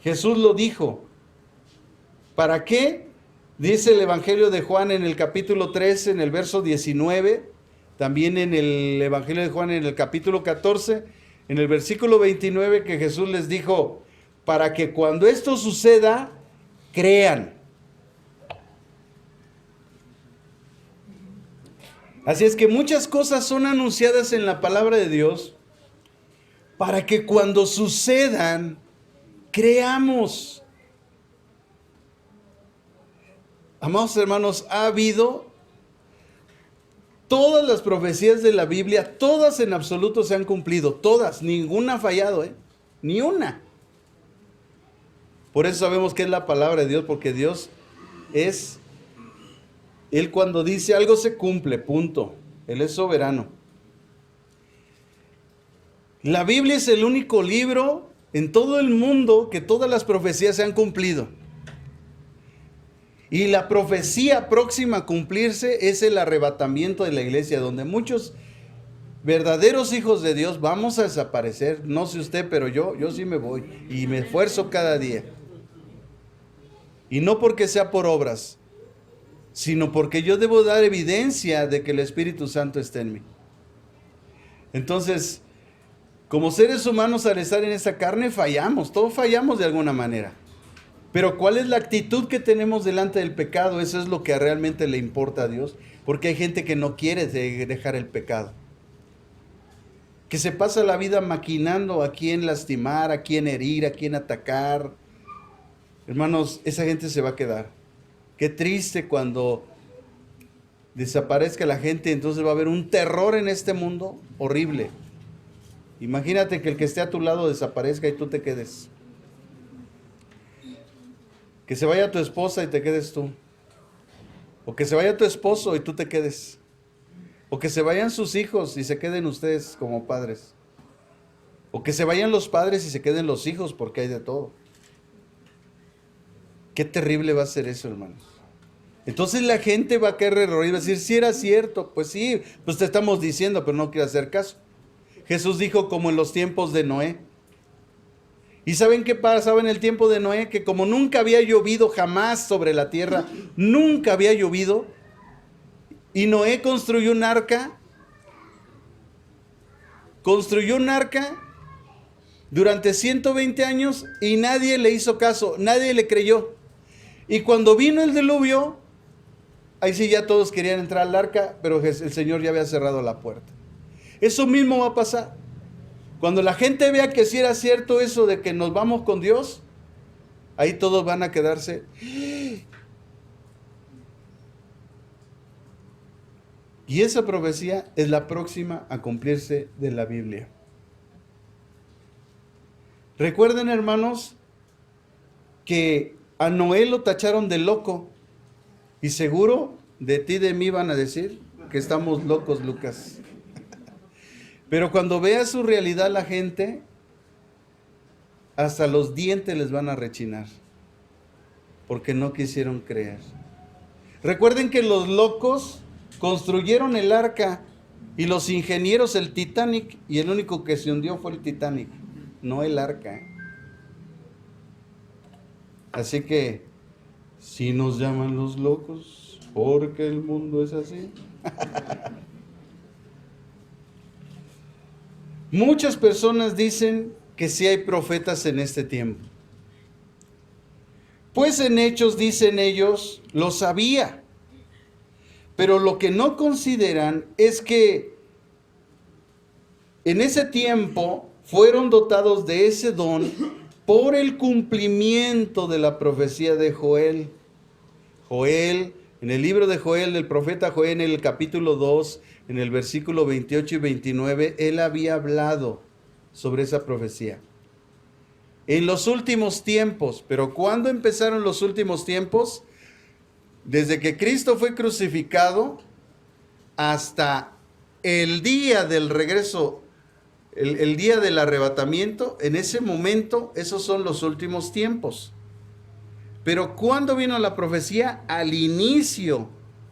Jesús lo dijo. ¿Para qué? Dice el Evangelio de Juan en el capítulo 13, en el verso 19, también en el Evangelio de Juan en el capítulo 14, en el versículo 29, que Jesús les dijo, para que cuando esto suceda, crean. Así es que muchas cosas son anunciadas en la palabra de Dios para que cuando sucedan, creamos. Amados hermanos, ha habido todas las profecías de la Biblia, todas en absoluto se han cumplido, todas, ninguna ha fallado, ni una. Por eso sabemos que es la palabra de Dios, porque Dios es, Él cuando dice algo se cumple, punto. Él es soberano. La Biblia es el único libro en todo el mundo que todas las profecías se han cumplido. Y la profecía próxima a cumplirse es el arrebatamiento de la iglesia, donde muchos verdaderos hijos de Dios vamos a desaparecer. No sé usted, pero yo sí me voy y me esfuerzo cada día. Y no porque sea por obras, sino porque yo debo dar evidencia de que el Espíritu Santo está en mí. Entonces, como seres humanos al estar en esta carne fallamos, todos fallamos de alguna manera. Pero ¿cuál es la actitud que tenemos delante del pecado? Eso es lo que realmente le importa a Dios, porque hay gente que no quiere dejar el pecado, que se pasa la vida maquinando a quién lastimar, a quién herir, a quién atacar. Hermanos, esa gente se va a quedar. Qué triste cuando desaparezca la gente, entonces va a haber un terror en este mundo horrible. Imagínate que el que esté a tu lado desaparezca y tú te quedes. Que se vaya tu esposa y te quedes tú. O que se vaya tu esposo y tú te quedes. O que se vayan sus hijos y se queden ustedes como padres. O que se vayan los padres y se queden los hijos, porque hay de todo. Qué terrible va a ser eso, hermanos. Entonces la gente va a querer reír, va a decir, si era cierto, pues sí, pues te estamos diciendo, pero no quiere hacer caso. Jesús dijo como en los tiempos de Noé. ¿Y saben qué pasaba en el tiempo de Noé? Que como nunca había llovido jamás sobre la tierra, nunca había llovido, y Noé construyó un arca durante 120 años y nadie le hizo caso, nadie le creyó. Y cuando vino el diluvio, ahí sí ya todos querían entrar al arca, pero el Señor ya había cerrado la puerta. Eso mismo va a pasar. Cuando la gente vea que sí era cierto eso de que nos vamos con Dios, ahí todos van a quedarse. Y esa profecía es la próxima a cumplirse de la Biblia. Recuerden, hermanos, que a Noé lo tacharon de loco. Y seguro de ti y de mí van a decir que estamos locos, Lucas. Pero cuando vea su realidad la gente, hasta los dientes les van a rechinar. porque no quisieron creer. Recuerden que los locos construyeron el arca y los ingenieros el Titanic, y el único que se hundió fue el Titanic, no el arca. Así que, si nos llaman los locos, porque el mundo es así. Muchas personas dicen que sí hay profetas en este tiempo. Pues en Hechos, dicen ellos, lo sabía. Pero lo que no consideran es que en ese tiempo fueron dotados de ese don por el cumplimiento de la profecía de Joel. Joel, en el libro de Joel, del profeta Joel, en el capítulo 2, en el versículo 28 y 29, él había hablado sobre esa profecía. En los últimos tiempos, pero ¿cuándo empezaron los últimos tiempos? Desde que Cristo fue crucificado hasta el día del regreso, el día del arrebatamiento. En ese momento, esos son los últimos tiempos. Pero ¿cuándo vino la profecía? Al inicio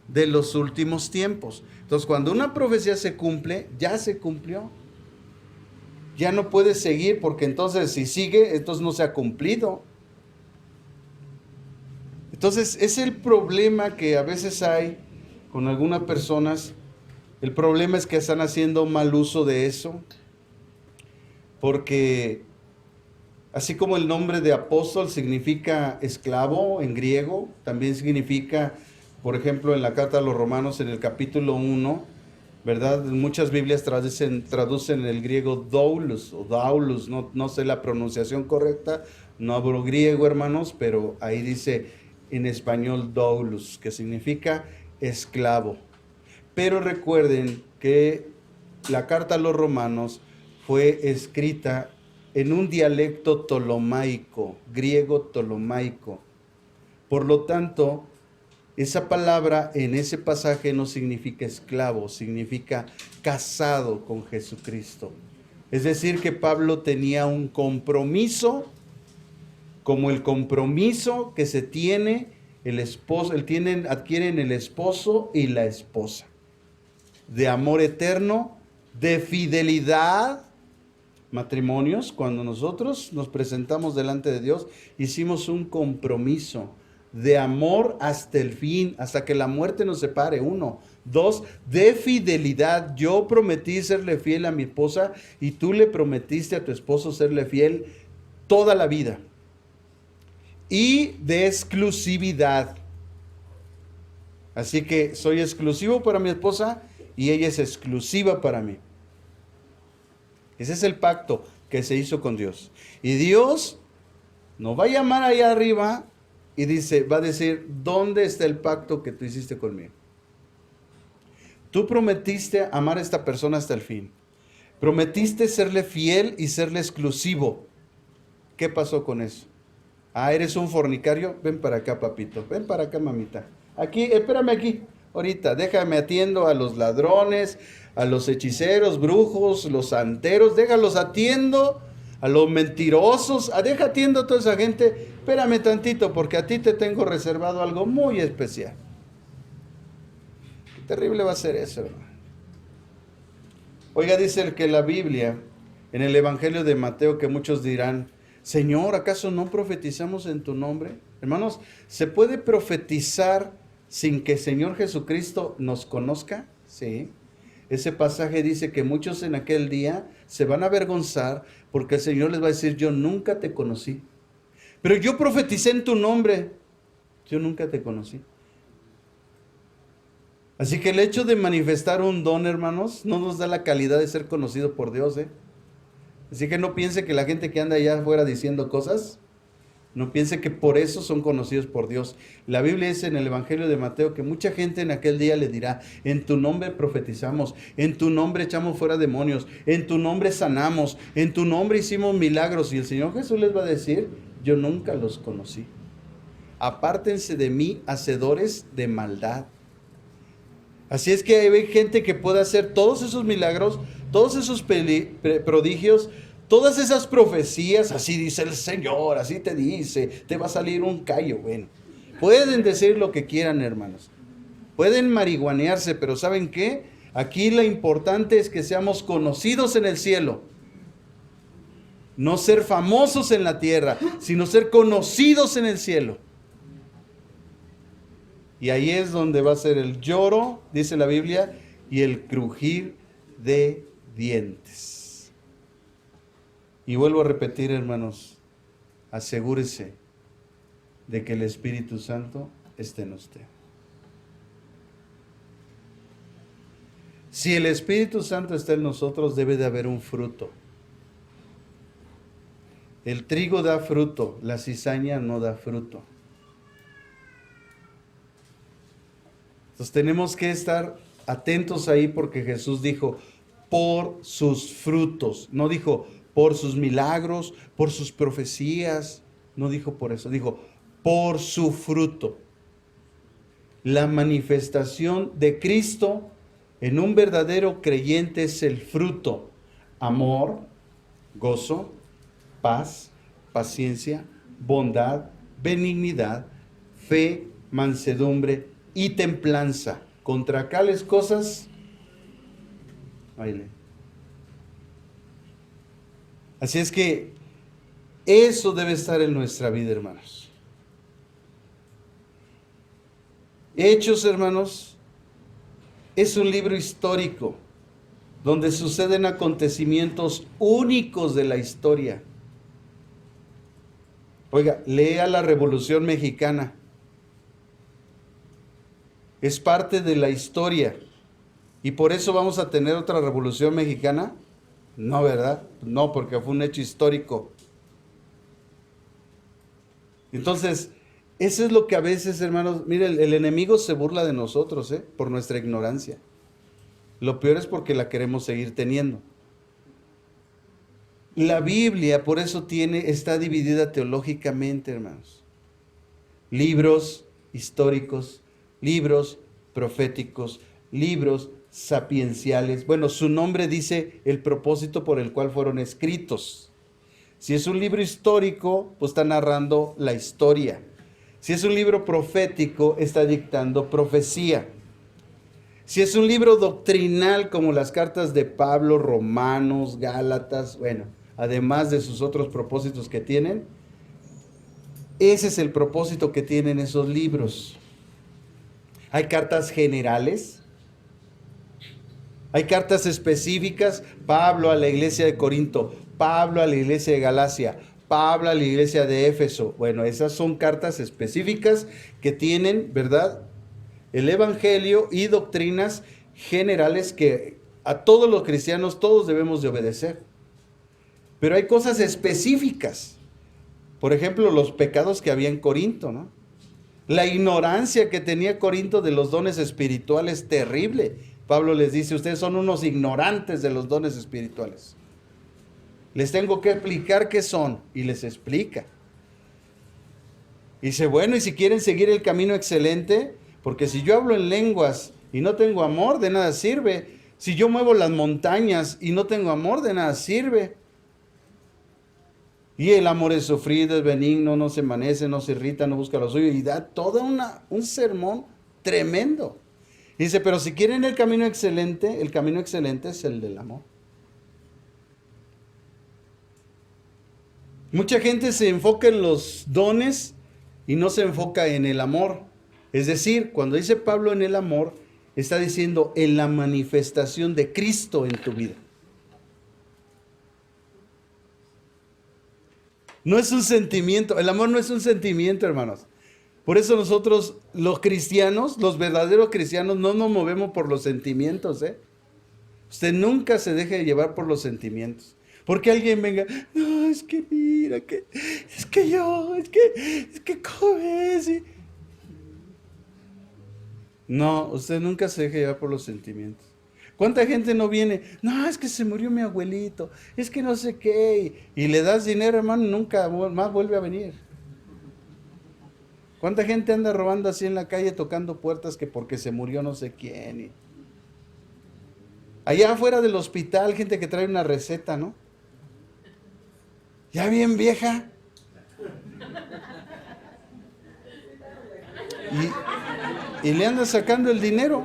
de los últimos tiempos. Entonces, cuando una profecía se cumple, ya se cumplió. Ya no puede seguir, porque entonces si sigue, entonces no se ha cumplido. Entonces, es el problema que a veces hay con algunas personas. El problema es que están haciendo mal uso de eso, porque así como el nombre de apóstol significa esclavo en griego, también significa, por ejemplo, en la carta a los Romanos, en el capítulo 1, ¿verdad? Muchas Biblias traducen el griego doulos o daulus, no sé la pronunciación correcta, no hablo griego, hermanos, pero ahí dice en español doulos, que significa esclavo. Pero recuerden que la carta a los Romanos fue escrita en un dialecto tolomaico, griego tolomaico. Por lo tanto, esa palabra en ese pasaje no significa esclavo, significa casado con Jesucristo. Es decir, que Pablo tenía un compromiso, como el compromiso que se tiene el esposo, adquieren el esposo y la esposa, de amor eterno, de fidelidad. Matrimonios, cuando nosotros nos presentamos delante de Dios, hicimos un compromiso de amor hasta el fin, hasta que la muerte nos separe. 1, 2, de fidelidad. Yo prometí serle fiel a mi esposa y tú le prometiste a tu esposo serle fiel toda la vida. Y de exclusividad. Así que soy exclusivo para mi esposa y ella es exclusiva para mí. Ese es el pacto que se hizo con Dios. Y Dios nos va a llamar allá arriba y va a decir, ¿dónde está el pacto que tú hiciste conmigo? Tú prometiste amar a esta persona hasta el fin. Prometiste serle fiel y serle exclusivo. ¿Qué pasó con eso? ¿Eres un fornicario? Ven para acá, papito. Ven para acá, mamita. Aquí, espérame aquí. Ahorita, déjame atiendo a los ladrones, a los hechiceros, brujos, los santeros. Déjalos atiendo a los mentirosos. Deja atiendo a toda esa gente. Espérame tantito, porque a ti te tengo reservado algo muy especial. Qué terrible va a ser eso, hermano. Oiga, dice que la Biblia, en el Evangelio de Mateo, que muchos dirán, Señor, ¿acaso no profetizamos en tu nombre? Hermanos, ¿se puede profetizar sin que el Señor Jesucristo nos conozca? Sí. Ese pasaje dice que muchos en aquel día se van a avergonzar porque el Señor les va a decir, yo nunca te conocí. Pero yo profeticé en tu nombre. Yo nunca te conocí. Así que el hecho de manifestar un don, hermanos, no nos da la calidad de ser conocido por Dios, Así que no piense que la gente que anda allá afuera diciendo cosas, no piense que por eso son conocidos por Dios. La Biblia dice en el Evangelio de Mateo que mucha gente en aquel día le dirá, en tu nombre profetizamos, en tu nombre echamos fuera demonios, en tu nombre sanamos, en tu nombre hicimos milagros. Y el Señor Jesús les va a decir, yo nunca los conocí. Apártense de mí, hacedores de maldad. Así es que hay gente que puede hacer todos esos milagros, todos esos prodigios, todas esas profecías, así dice el Señor, así te dice, te va a salir un callo. Bueno, Pueden decir lo que quieran, hermanos. Pueden marihuanearse, pero ¿saben qué? Aquí lo importante es que seamos conocidos en el cielo. No ser famosos en la tierra, sino ser conocidos en el cielo. Y ahí es donde va a ser el lloro, dice la Biblia, y el crujir de dientes. Y vuelvo a repetir, hermanos, asegúrese de que el Espíritu Santo esté en usted. Si el Espíritu Santo está en nosotros, debe de haber un fruto. El trigo da fruto, la cizaña no da fruto. Entonces tenemos que estar atentos ahí porque Jesús dijo, por sus frutos. No dijo por sus milagros, por sus profecías. No dijo por eso, dijo por su fruto. La manifestación de Cristo en un verdadero creyente es el fruto. Amor, gozo, paz, paciencia, bondad, benignidad, fe, mansedumbre y templanza. Contra tales cosas, así es que eso debe estar en nuestra vida, hermanos. Hechos, hermanos, es un libro histórico donde suceden acontecimientos únicos de la historia. Oiga, lea la Revolución Mexicana. Es parte de la historia. ¿Y por eso vamos a tener otra Revolución Mexicana? No, ¿verdad? No, porque fue un hecho histórico. Entonces, eso es lo que a veces, hermanos, mire, el enemigo se burla de nosotros, por nuestra ignorancia. Lo peor es porque la queremos seguir teniendo. La Biblia, por eso está dividida teológicamente, hermanos. Libros históricos, libros proféticos, libros sapienciales. Bueno, su nombre dice el propósito por el cual fueron escritos. Si es un libro histórico, pues está narrando la historia. Si es un libro profético, está dictando profecía. Si es un libro doctrinal, como las cartas de Pablo, Romanos, Gálatas, bueno, además de sus otros propósitos que tienen, ese es el propósito que tienen esos libros. Hay cartas generales, hay cartas específicas. Pablo a la iglesia de Corinto, Pablo a la iglesia de Galacia, Pablo a la iglesia de Éfeso. Bueno, esas son cartas específicas que tienen, ¿verdad?, el evangelio y doctrinas generales que a todos los cristianos todos debemos de obedecer. Pero hay cosas específicas. Por ejemplo, los pecados que había en Corinto, ¿no? La ignorancia que tenía Corinto de los dones espirituales, terrible. Pablo les dice, ustedes son unos ignorantes de los dones espirituales. Les tengo que explicar qué son. Y les explica. Y dice, bueno, y si quieren seguir el camino excelente, porque si yo hablo en lenguas y no tengo amor, de nada sirve. Si yo muevo las montañas y no tengo amor, de nada sirve. Y el amor es sufrido, es benigno, no se envanece, no se irrita, no busca lo suyo. Y da todo un sermón tremendo. Y dice, pero si quieren el camino excelente es el del amor. Mucha gente se enfoca en los dones y no se enfoca en el amor. Es decir, cuando dice Pablo en el amor, está diciendo en la manifestación de Cristo en tu vida. No es un sentimiento, el amor no es un sentimiento, hermanos. Por eso nosotros, los cristianos, los verdaderos cristianos, no nos movemos por los sentimientos, Usted nunca se deje llevar por los sentimientos. Porque alguien venga, no, es que mira, es que ¿cómo es? No, usted nunca se deje llevar por los sentimientos. ¿Cuánta gente no viene? No, es que se murió mi abuelito, es que no sé qué. Y le das dinero, hermano, nunca más vuelve a venir. ¿Cuánta gente anda robando así en la calle, tocando puertas que porque se murió no sé quién? Allá afuera del hospital, gente que trae una receta, ¿no? Ya bien vieja. y le anda sacando el dinero.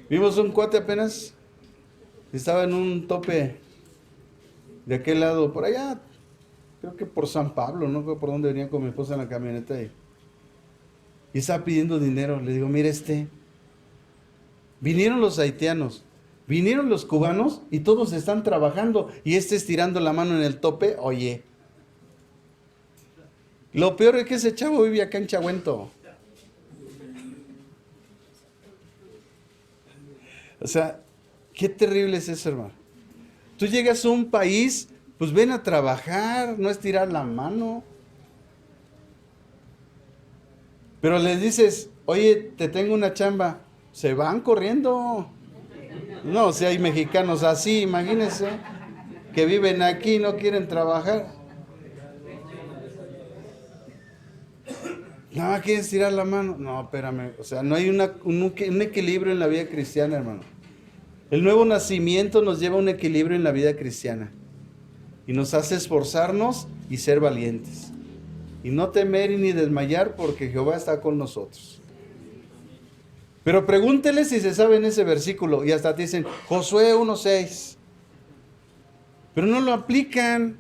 Vimos un cuate apenas, estaba en un tope de aquel lado, por allá, creo que por San Pablo, no sé por dónde venía con mi esposa en la camioneta, y estaba pidiendo dinero. Le digo, mira vinieron los haitianos, vinieron los cubanos y todos están trabajando y estirando la mano en el tope. Oye, lo peor es que ese chavo vive acá en Chahuento. O sea, qué terrible es eso, hermano. Tú llegas a un país, pues ven a trabajar, no estirar la mano. Pero les dices, oye, te tengo una chamba, se van corriendo. No, si hay mexicanos así, imagínense, que viven aquí y no quieren trabajar. No, quieren estirar la mano. No, espérame, o sea, no hay un equilibrio en la vida cristiana, hermano. El nuevo nacimiento nos lleva a un equilibrio en la vida cristiana y nos hace esforzarnos y ser valientes y no temer ni desmayar, porque Jehová está con nosotros. Pero pregúnteles si se saben ese versículo y hasta te dicen Josué 1:6, pero no lo aplican.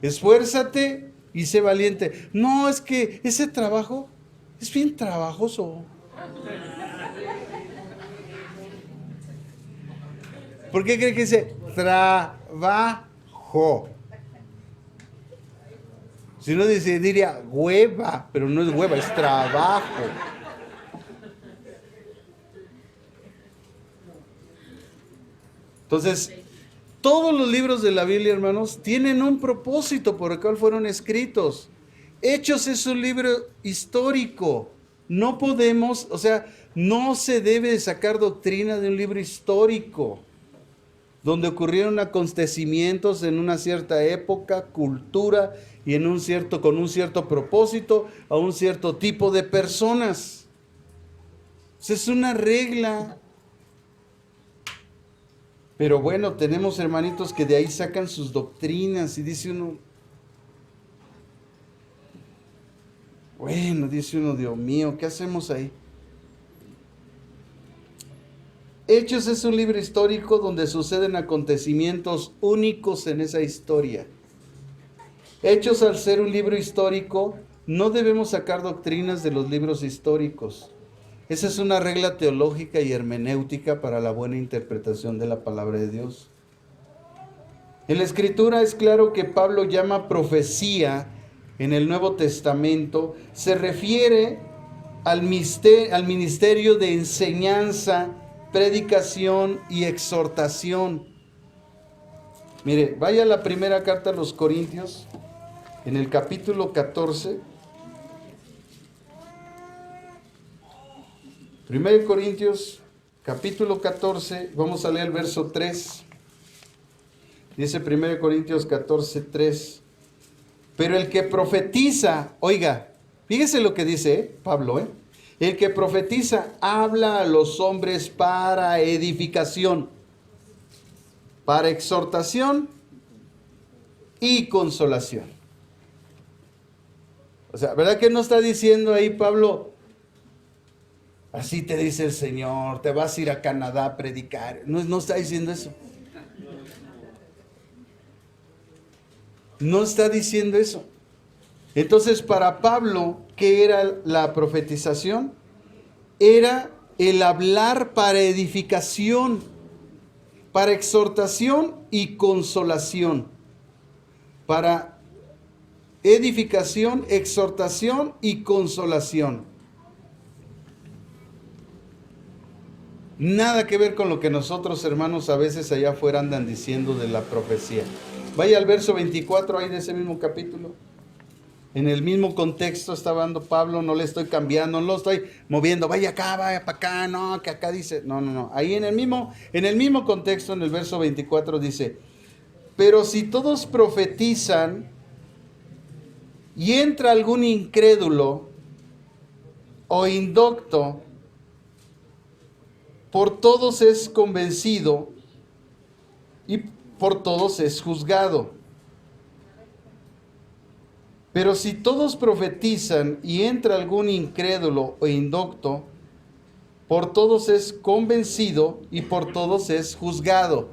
Esfuérzate y sé valiente. No, es que ese trabajo es bien trabajoso. ¿Por qué cree que dice trabajo? Si no diría hueva, pero no es hueva, es trabajo. Entonces, todos los libros de la Biblia, hermanos, tienen un propósito por el cual fueron escritos. Hechos es un libro histórico. No podemos, o sea, no se debe de sacar doctrina de un libro histórico, donde ocurrieron acontecimientos en una cierta época, cultura y con un cierto propósito a un cierto tipo de personas. Esa es una regla. Pero bueno, tenemos hermanitos que de ahí sacan sus doctrinas y dice uno, Dios mío, ¿qué hacemos ahí? Hechos es un libro histórico donde suceden acontecimientos únicos en esa historia. Hechos, al ser un libro histórico, no debemos sacar doctrinas de los libros históricos. Esa es una regla teológica y hermenéutica para la buena interpretación de la palabra de Dios. En la Escritura es claro que Pablo llama profecía en el Nuevo Testamento, se refiere al ministerio de enseñanza, predicación y exhortación. Mire, vaya a la primera carta a los Corintios, en el capítulo 14. 1 Corintios, capítulo 14, vamos a leer el verso 3. Dice 1 Corintios 14, 3. Pero el que profetiza, oiga, fíjese lo que dice Pablo, el que profetiza habla a los hombres para edificación, para exhortación y consolación. O sea, ¿verdad que no está diciendo ahí Pablo, así te dice el Señor, te vas a ir a Canadá a predicar? No está diciendo eso. No está diciendo eso. Entonces, para Pablo, ¿qué era la profetización? Era el hablar para edificación, para exhortación y consolación. Para edificación, exhortación y consolación. Nada que ver con lo que nosotros, hermanos, a veces allá afuera andan diciendo de la profecía. Vaya al verso 24 ahí de ese mismo capítulo. En el mismo contexto está hablando Pablo, no le estoy cambiando, no lo estoy moviendo, vaya acá, vaya para acá, no, que acá dice, no. Ahí en el mismo contexto, en el verso 24 dice, pero si todos profetizan y entra algún incrédulo o indocto, por todos es convencido y por todos es juzgado. Pero si todos profetizan y entra algún incrédulo o indocto, por todos es convencido y por todos es juzgado.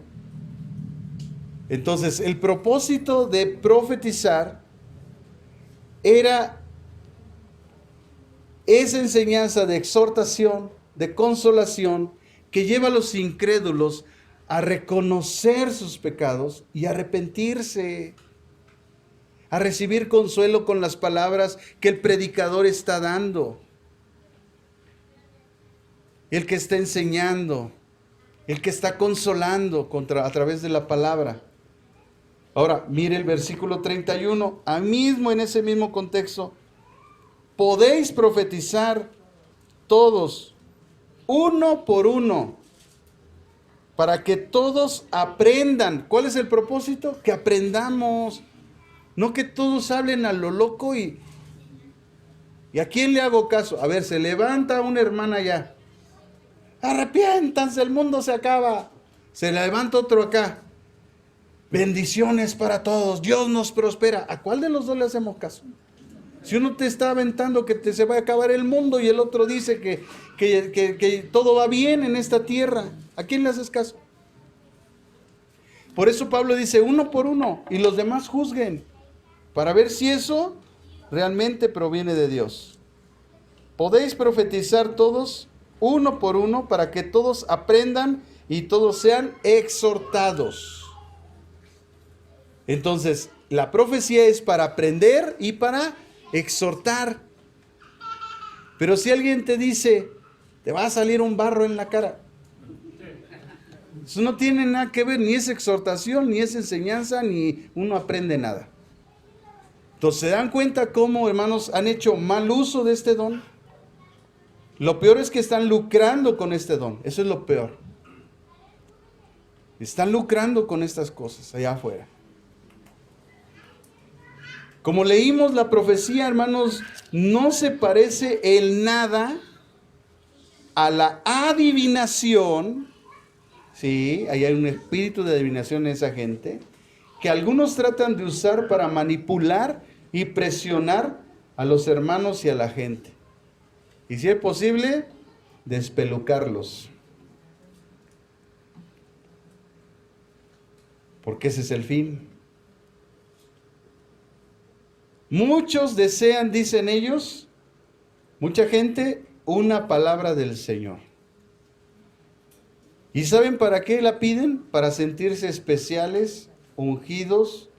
Entonces, el propósito de profetizar era esa enseñanza de exhortación, de consolación, que lleva a los incrédulos a reconocer sus pecados y a arrepentirse, a recibir consuelo con las palabras que el predicador está dando, el que está enseñando, el que está consolando a través de la palabra. Ahora, mire el versículo 31, mismo en ese mismo contexto. Podéis profetizar todos, uno por uno, para que todos aprendan. ¿Cuál es el propósito? Que aprendamos. No que todos hablen a lo loco y ¿a quién le hago caso? A ver, se levanta una hermana allá. Arrepiéntanse, el mundo se acaba. Se levanta otro acá. Bendiciones para todos, Dios nos prospera. ¿A cuál de los dos le hacemos caso? Si uno te está aventando que se va a acabar el mundo y el otro dice que todo va bien en esta tierra, ¿a quién le haces caso? Por eso Pablo dice uno por uno y los demás juzguen para ver si eso realmente proviene de Dios. Podéis profetizar todos uno por uno para que todos aprendan y todos sean exhortados. Entonces, la profecía es para aprender y para exhortar. Pero si alguien te dice, te va a salir un barro en la cara, eso no tiene nada que ver, ni es exhortación, ni es enseñanza, ni uno aprende nada. Entonces, ¿se dan cuenta cómo, hermanos, han hecho mal uso de este don? Lo peor es que están lucrando con este don. Eso es lo peor. Están lucrando con estas cosas allá afuera. Como leímos la profecía, hermanos, no se parece en nada a la adivinación. Sí, ahí hay un espíritu de adivinación en esa gente, que algunos tratan de usar para manipular y presionar a los hermanos y a la gente. Y si es posible, despelucarlos. Porque ese es el fin. Muchos desean, dicen ellos, mucha gente, una palabra del Señor. ¿Y saben para qué la piden? Para sentirse especiales, ungidos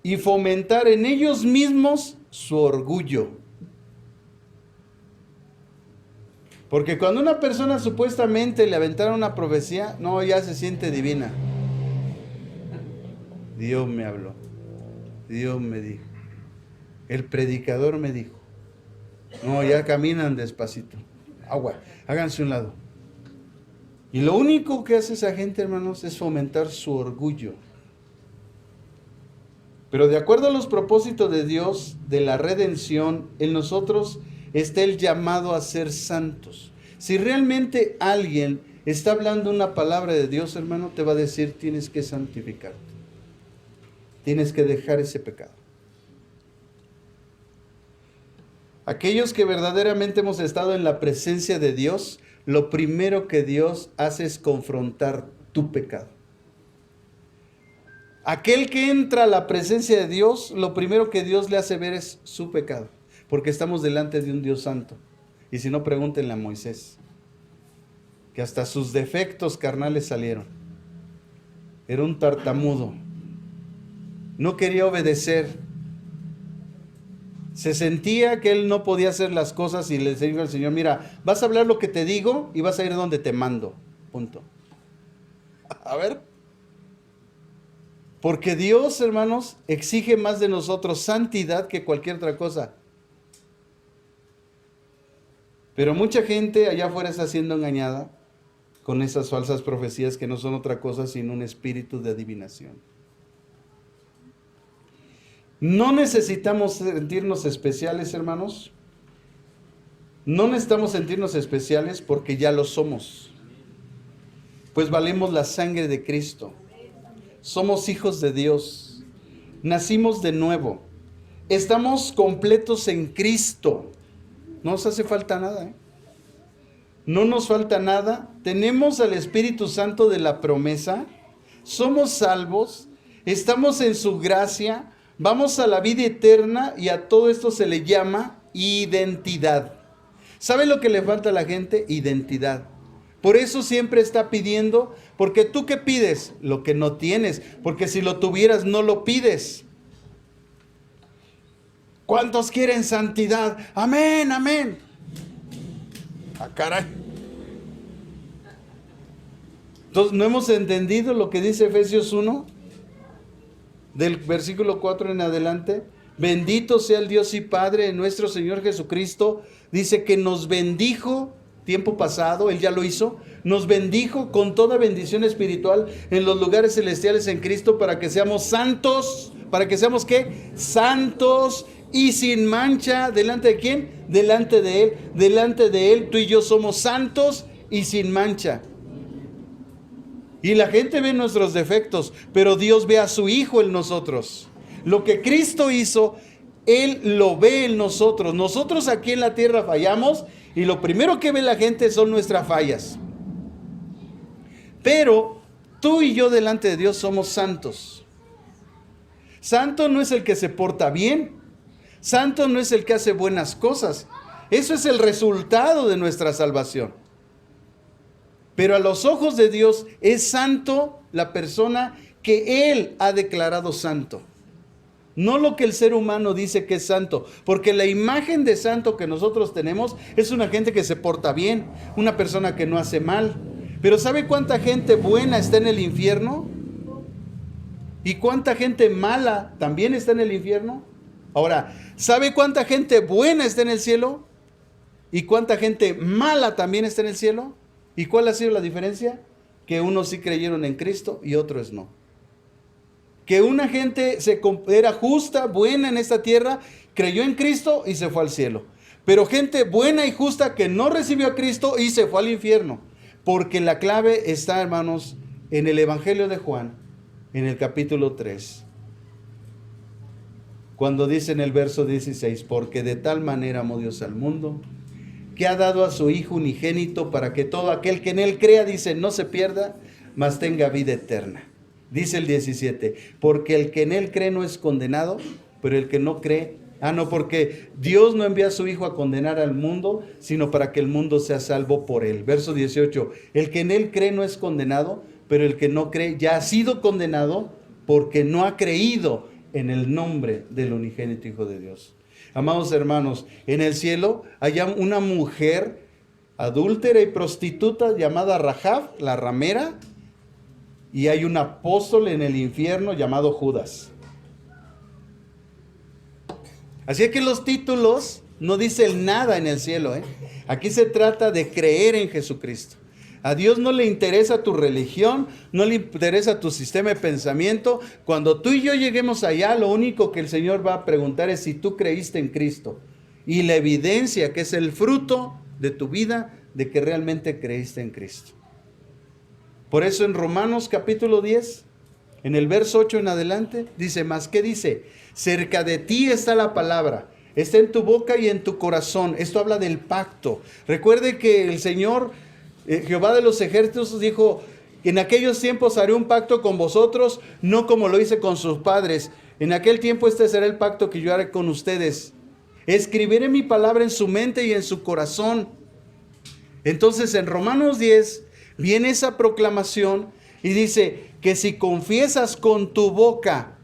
y fomentar en ellos mismos su orgullo. Porque cuando una persona supuestamente le aventaron una profecía, no, ya se siente divina. Dios me habló. Dios me dijo, el predicador me dijo, no, ya caminan despacito, agua, háganse un lado. Y lo único que hace esa gente, hermanos, es fomentar su orgullo. Pero de acuerdo a los propósitos de Dios, de la redención, en nosotros está el llamado a ser santos. Si realmente alguien está hablando una palabra de Dios, hermano, te va a decir, tienes que santificarte. Tienes que dejar ese pecado. Aquellos que verdaderamente hemos estado en la presencia de Dios, lo primero que Dios hace es confrontar tu pecado. Aquel que entra a la presencia de Dios, lo primero que Dios le hace ver es su pecado, porque estamos delante de un Dios santo. Y si no, pregúntenle a Moisés, que hasta sus defectos carnales salieron. Era un tartamudo. No quería obedecer. Se sentía que él no podía hacer las cosas y le dijo al Señor, mira, vas a hablar lo que te digo y vas a ir donde te mando. Punto. A ver. Porque Dios, hermanos, exige más de nosotros santidad que cualquier otra cosa. Pero mucha gente allá afuera está siendo engañada con esas falsas profecías que no son otra cosa sino un espíritu de adivinación. No necesitamos sentirnos especiales, hermanos. No necesitamos sentirnos especiales porque ya lo somos. Pues valemos la sangre de Cristo. Somos hijos de Dios. Nacimos de nuevo. estamos completos en Cristo. No nos hace falta nada, ¿eh? No nos falta nada. Tenemos al Espíritu Santo de la promesa. Somos salvos. Estamos en su gracia. Vamos a la vida eterna y a todo esto se le llama identidad. ¿Sabe lo que le falta a la gente? Identidad. Por eso siempre está pidiendo, porque tú ¿qué pides? Lo que no tienes, porque si lo tuvieras no lo pides. ¿Cuántos quieren santidad? Amén, amén. Ah, caray. Entonces, ¿no hemos entendido lo que dice Efesios 1? Del versículo 4 en adelante. Bendito sea el Dios y Padre de nuestro Señor Jesucristo. Dice que nos bendijo, tiempo pasado, Él ya lo hizo. Nos bendijo con toda bendición espiritual en los lugares celestiales en Cristo para que seamos santos. ¿Para que seamos qué? Santos y sin mancha. ¿Delante de quién? Delante de Él. Delante de Él, tú y yo somos santos y sin mancha. Y la gente ve nuestros defectos, pero Dios ve a su Hijo en nosotros. Lo que Cristo hizo, Él lo ve en nosotros. Nosotros aquí en la tierra fallamos y lo primero que ve la gente son nuestras fallas. Pero tú y yo delante de Dios somos santos. Santo no es el que se porta bien. Santo no es el que hace buenas cosas. Eso es el resultado de nuestra salvación. Pero a los ojos de Dios es santo la persona que Él ha declarado santo. No lo que el ser humano dice que es santo. Porque la imagen de santo que nosotros tenemos es una gente que se porta bien. Una persona que no hace mal. Pero ¿sabe cuánta gente buena está en el infierno? ¿Y cuánta gente mala también está en el infierno? Ahora, ¿sabe cuánta gente buena está en el cielo? ¿Y cuánta gente mala también está en el cielo? ¿Y cuál ha sido la diferencia? Que unos sí creyeron en Cristo y otros no. Que una gente era justa, buena en esta tierra, creyó en Cristo y se fue al cielo. Pero gente buena y justa que no recibió a Cristo y se fue al infierno. Porque la clave está, hermanos, en el Evangelio de Juan, en el capítulo 3. Cuando dice en el verso 16, porque de tal manera amó Dios al mundo, que ha dado a su Hijo unigénito para que todo aquel que en Él crea, dice, no se pierda, mas tenga vida eterna. Dice el 17, porque el que en Él cree no es condenado, pero el que no cree, porque Dios no envía a su Hijo a condenar al mundo, sino para que el mundo sea salvo por Él. Verso 18, el que en Él cree no es condenado, pero el que no cree ya ha sido condenado porque no ha creído en el nombre del unigénito Hijo de Dios. Amados hermanos, en el cielo hay una mujer adúltera y prostituta llamada Rahab, la ramera, y hay un apóstol en el infierno llamado Judas. Así que los títulos no dicen nada en el cielo, ¿eh? Aquí se trata de creer en Jesucristo. A Dios no le interesa tu religión, no le interesa tu sistema de pensamiento. Cuando tú y yo lleguemos allá, lo único que el Señor va a preguntar es si tú creíste en Cristo. Y la evidencia que es el fruto de tu vida de que realmente creíste en Cristo. Por eso en Romanos capítulo 10, en el verso 8 en adelante, dice más, ¿qué dice? Cerca de ti está la palabra, está en tu boca y en tu corazón. Esto habla del pacto. Recuerde que el Señor, Jehová de los ejércitos, dijo, en aquellos tiempos haré un pacto con vosotros, no como lo hice con sus padres. En aquel tiempo este será el pacto que yo haré con ustedes. Escribiré mi palabra en su mente y en su corazón. Entonces en Romanos 10 viene esa proclamación y dice que si confiesas con tu boca,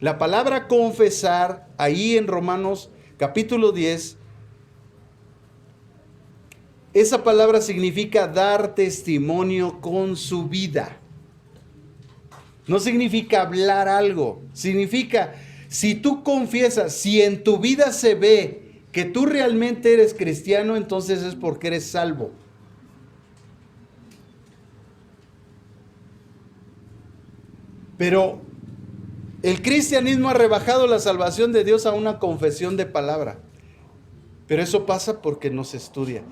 la palabra confesar, ahí en Romanos capítulo 10, esa palabra significa dar testimonio con su vida. No significa hablar algo, significa si tú confiesas, si en tu vida se ve que tú realmente eres cristiano, entonces es porque eres salvo. Pero el cristianismo ha rebajado la salvación de Dios a una confesión de palabra. Pero eso pasa porque no se estudia.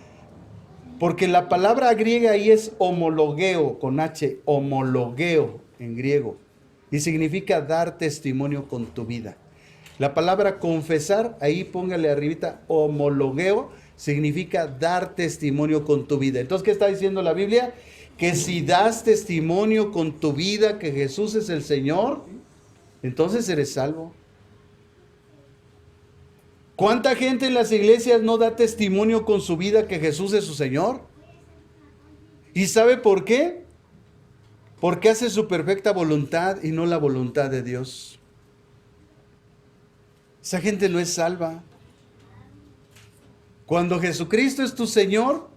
Porque la palabra griega ahí es homologeo, con H, homologeo en griego. Y significa dar testimonio con tu vida. La palabra confesar, ahí póngale arribita, homologueo, significa dar testimonio con tu vida. Entonces, ¿qué está diciendo la Biblia? Que si das testimonio con tu vida que Jesús es el Señor, entonces eres salvo. ¿Cuánta gente en las iglesias no da testimonio con su vida que Jesús es su Señor? ¿Y sabe por qué? Porque hace su perfecta voluntad y no la voluntad de Dios. Esa gente no es salva. Cuando Jesucristo es tu Señor,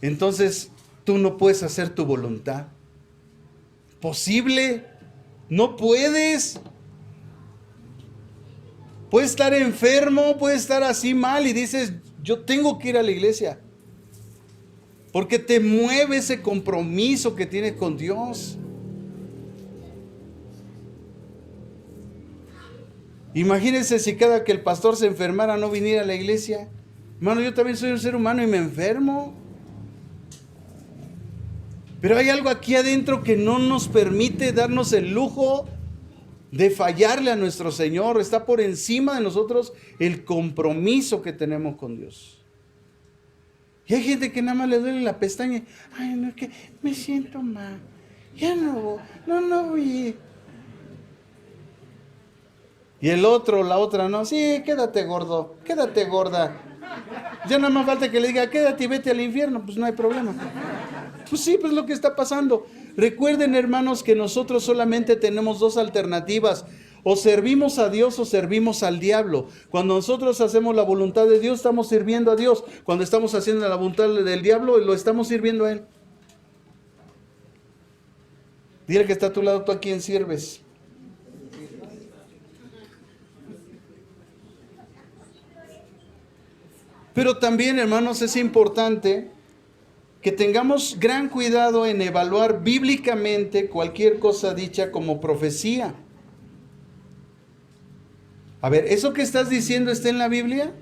entonces tú no puedes hacer tu voluntad. ¿Posible? No puedes. Puedes estar enfermo, puedes estar así mal y dices, yo tengo que ir a la iglesia. Porque te mueve ese compromiso que tienes con Dios. Imagínense si cada que el pastor se enfermara no viniera a la iglesia. Hermano, yo también soy un ser humano y me enfermo. Pero hay algo aquí adentro que no nos permite darnos el lujo de fallarle a nuestro Señor. Está por encima de nosotros el compromiso que tenemos con Dios. Y hay gente que nada más le duele la pestaña. Ay, no, es que me siento mal. Ya no voy. Y el otro, la otra, no, sí, quédate gordo, quédate gorda. Ya nada más falta que le diga, quédate y vete al infierno, pues no hay problema. Pues sí, pues lo que está pasando. Recuerden, hermanos, que nosotros solamente tenemos dos alternativas. O servimos a Dios o servimos al diablo. Cuando nosotros hacemos la voluntad de Dios, estamos sirviendo a Dios. Cuando estamos haciendo la voluntad del diablo, lo estamos sirviendo a Él. Dile que está a tu lado, ¿tú a quién sirves? Pero también, hermanos, es importante que tengamos gran cuidado en evaluar bíblicamente cualquier cosa dicha como profecía. A ver, ¿eso que estás diciendo está en la Biblia?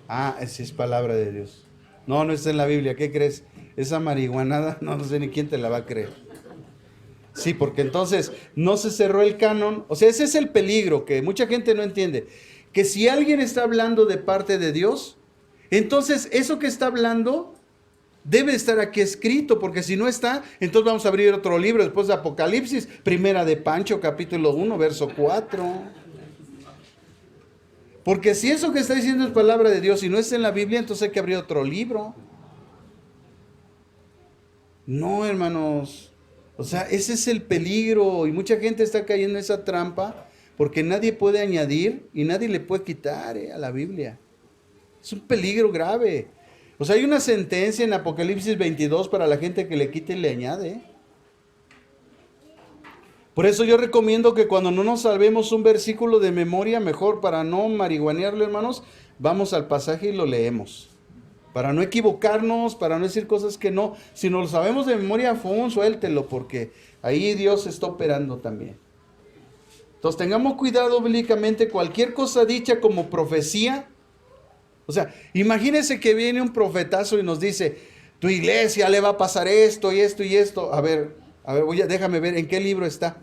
Ah, esa es palabra de Dios. No, no está en la Biblia. ¿Qué crees? Esa marihuanada, no sé ni quién te la va a creer. Sí, porque entonces no se cerró el canon. O sea, ese es el peligro que mucha gente no entiende. Que si alguien está hablando de parte de Dios, entonces eso que está hablando debe estar aquí escrito, porque si no está, entonces vamos a abrir otro libro después de Apocalipsis, primera de Pancho, capítulo 1, verso 4. Porque si eso que está diciendo es palabra de Dios y no está en la Biblia, entonces hay que abrir otro libro. No, hermanos. O sea, ese es el peligro y mucha gente está cayendo en esa trampa porque nadie puede añadir y nadie le puede quitar a la Biblia. Es un peligro grave. O sea, hay una sentencia en Apocalipsis 22 para la gente que le quite y le añade. Por eso yo recomiendo que cuando no nos salvemos un versículo de memoria, mejor para no marihuanearlo, hermanos, vamos al pasaje y lo leemos. Para no equivocarnos, para no decir cosas que no. Si no lo sabemos de memoria, suéltelo, porque ahí Dios está operando también. Entonces tengamos cuidado bíblicamente, cualquier cosa dicha como profecía. O sea, imagínense que viene un profetazo y nos dice, tu iglesia le va a pasar esto y esto y esto. A ver, déjame ver, ¿en qué libro está?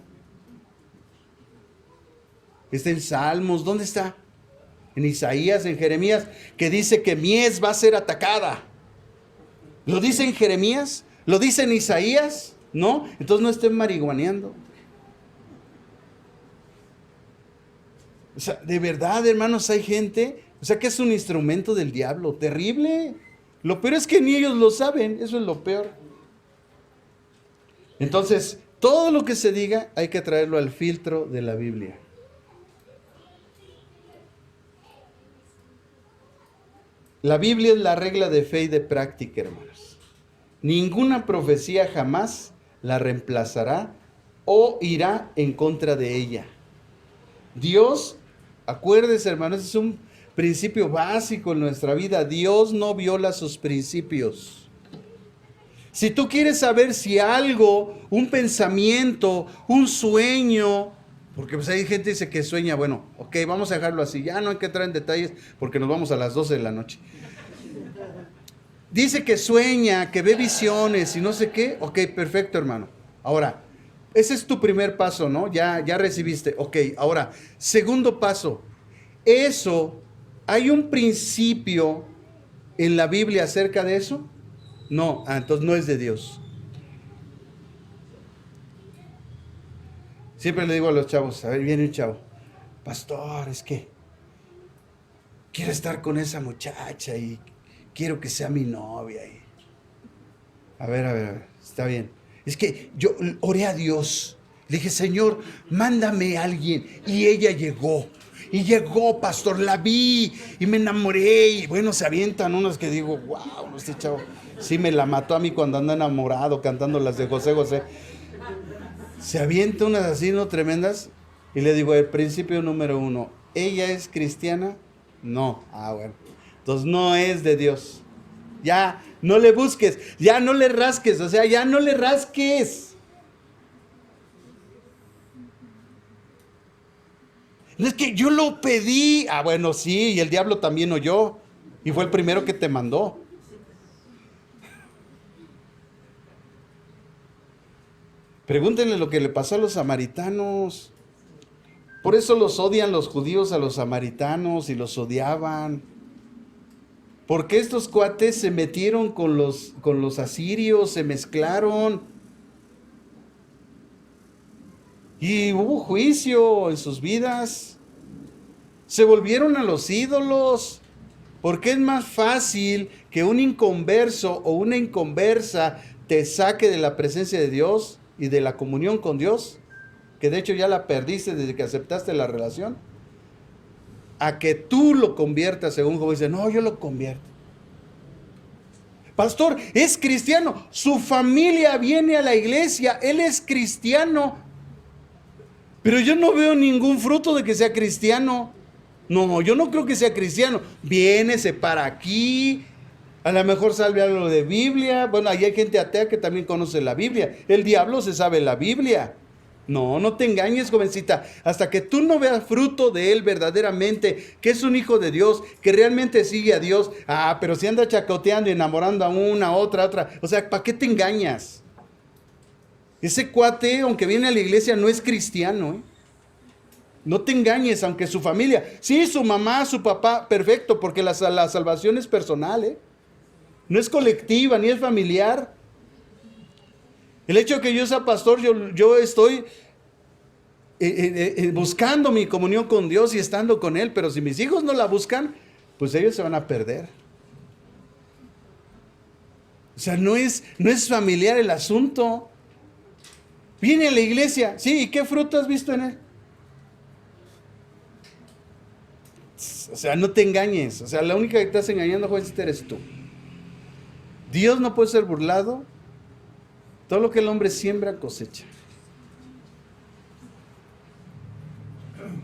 Está en Salmos, ¿dónde está? En Isaías, en Jeremías, que dice que Mies va a ser atacada. ¿Lo dice en Jeremías? ¿Lo dice en Isaías? ¿No? Entonces no estén marihuaneando. O sea, de verdad, hermanos, hay gente, o sea, que es un instrumento del diablo, terrible. Lo peor es que ni ellos lo saben, eso es lo peor. Entonces, todo lo que se diga hay que traerlo al filtro de la Biblia. La Biblia es la regla de fe y de práctica, hermanos. Ninguna profecía jamás la reemplazará o irá en contra de ella. Dios, acuérdense, hermanos, es un principio básico en nuestra vida. Dios no viola sus principios. Si tú quieres saber si algo, un pensamiento, un sueño, porque pues hay gente que dice que sueña, bueno, ok, vamos a dejarlo así, ya no hay que entrar en detalles porque nos vamos a las 12 de la noche. Dice que sueña, que ve visiones y no sé qué, ok, perfecto, hermano. Ahora, ese es tu primer paso, ¿no? Ya recibiste. Ok, ahora, segundo paso. Eso, ¿hay un principio en la Biblia acerca de eso? No, entonces no es de Dios. Siempre le digo a los chavos, a ver, viene un chavo, pastor, es que quiero estar con esa muchacha y quiero que sea mi novia. A ver, está bien. Es que yo oré a Dios, le dije, Señor, mándame a alguien, y ella llegó. Y llegó, pastor, la vi y me enamoré. Y bueno, se avientan unos que digo, wow, este chavo sí me la mató a mí cuando anda enamorado cantando las de José José. Se avienta unas así, ¿no? Tremendas. Y le digo, el principio número 1, ¿ella es cristiana? No. Bueno. Entonces no es de Dios. Ya, no le busques, ya no le rasques, o sea, ya no le rasques. Es que yo lo pedí. Bueno, sí, y el diablo también oyó. Y fue el primero que te mandó. Pregúntenle lo que le pasó a los samaritanos. Por eso los odian los judíos a los samaritanos y los odiaban. Porque estos cuates se metieron con los asirios, se mezclaron. Y hubo juicio en sus vidas. Se volvieron a los ídolos. Porque es más fácil que un inconverso o una inconversa te saque de la presencia de Dios y de la comunión con Dios, que de hecho ya la perdiste desde que aceptaste la relación, a que tú lo conviertas, según como dice, no, yo lo convierto. Pastor, es cristiano, su familia viene a la iglesia, él es cristiano, pero yo no veo ningún fruto de que sea cristiano. No, yo no creo que sea cristiano. Viene, se para aquí, a lo mejor sabe algo de Biblia. Bueno, ahí hay gente atea que también conoce la Biblia. El diablo se sabe la Biblia. No te engañes, jovencita. Hasta que tú no veas fruto de él verdaderamente, que es un hijo de Dios, que realmente sigue a Dios. Pero si anda chacoteando y enamorando a una, otra. O sea, ¿para qué te engañas? Ese cuate, aunque viene a la iglesia, no es cristiano, ¿eh? No te engañes, aunque su familia, sí, su mamá, su papá, perfecto, porque la salvación es personal, ¿eh? No es colectiva, ni es familiar. El hecho de que yo sea pastor, yo estoy buscando mi comunión con Dios y estando con Él, pero si mis hijos no la buscan, pues ellos se van a perder. O sea, no es familiar el asunto. Viene a la iglesia, sí, ¿y qué fruto has visto en él? O sea, no te engañes. O sea, la única que estás engañando, jovencita, eres tú. Dios no puede ser burlado. Todo lo que el hombre siembra, cosecha.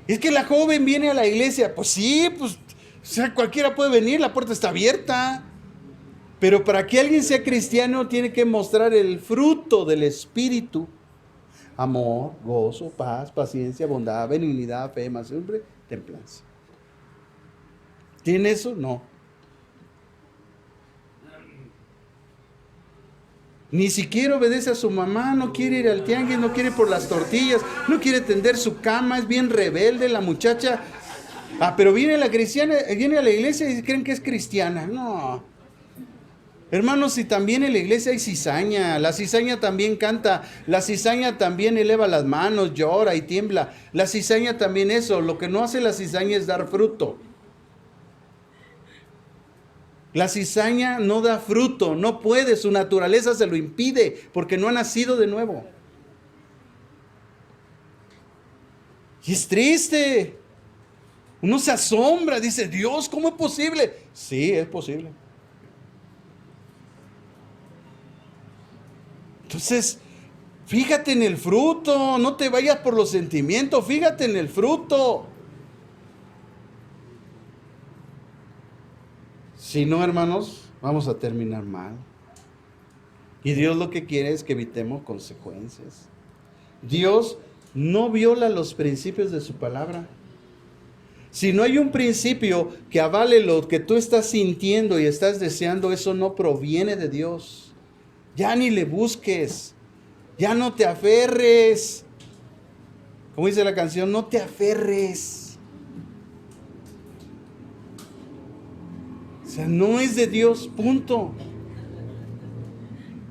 Es que la joven viene a la iglesia. Pues sí, pues, o sea, cualquiera puede venir, la puerta está abierta. Pero para que alguien sea cristiano, tiene que mostrar el fruto del Espíritu. Amor, gozo, paz, paciencia, bondad, benignidad, fe, mansedumbre, templanza. ¿Tiene eso? No. Ni siquiera obedece a su mamá, no quiere ir al tianguis, no quiere ir por las tortillas, no quiere tender su cama, es bien rebelde la muchacha. Pero viene la cristiana, viene a la iglesia y creen que es cristiana. No. Hermanos, si también en la iglesia hay cizaña, la cizaña también canta, la cizaña también eleva las manos, llora y tiembla. La cizaña también eso, lo que no hace la cizaña es dar fruto. La cizaña no da fruto, no puede, su naturaleza se lo impide, porque no ha nacido de nuevo. Y es triste. Uno se asombra, dice, Dios, ¿cómo es posible? Sí, es posible. Entonces, fíjate en el fruto, no te vayas por los sentimientos, fíjate en el fruto. Si no, hermanos, vamos a terminar mal. Y Dios lo que quiere es que evitemos consecuencias. Dios no viola los principios de su palabra. Si no hay un principio que avale lo que tú estás sintiendo y estás deseando, eso no proviene de Dios. Ya ni le busques. Ya no te aferres. Como dice la canción, no te aferres. O sea, no es de Dios, punto.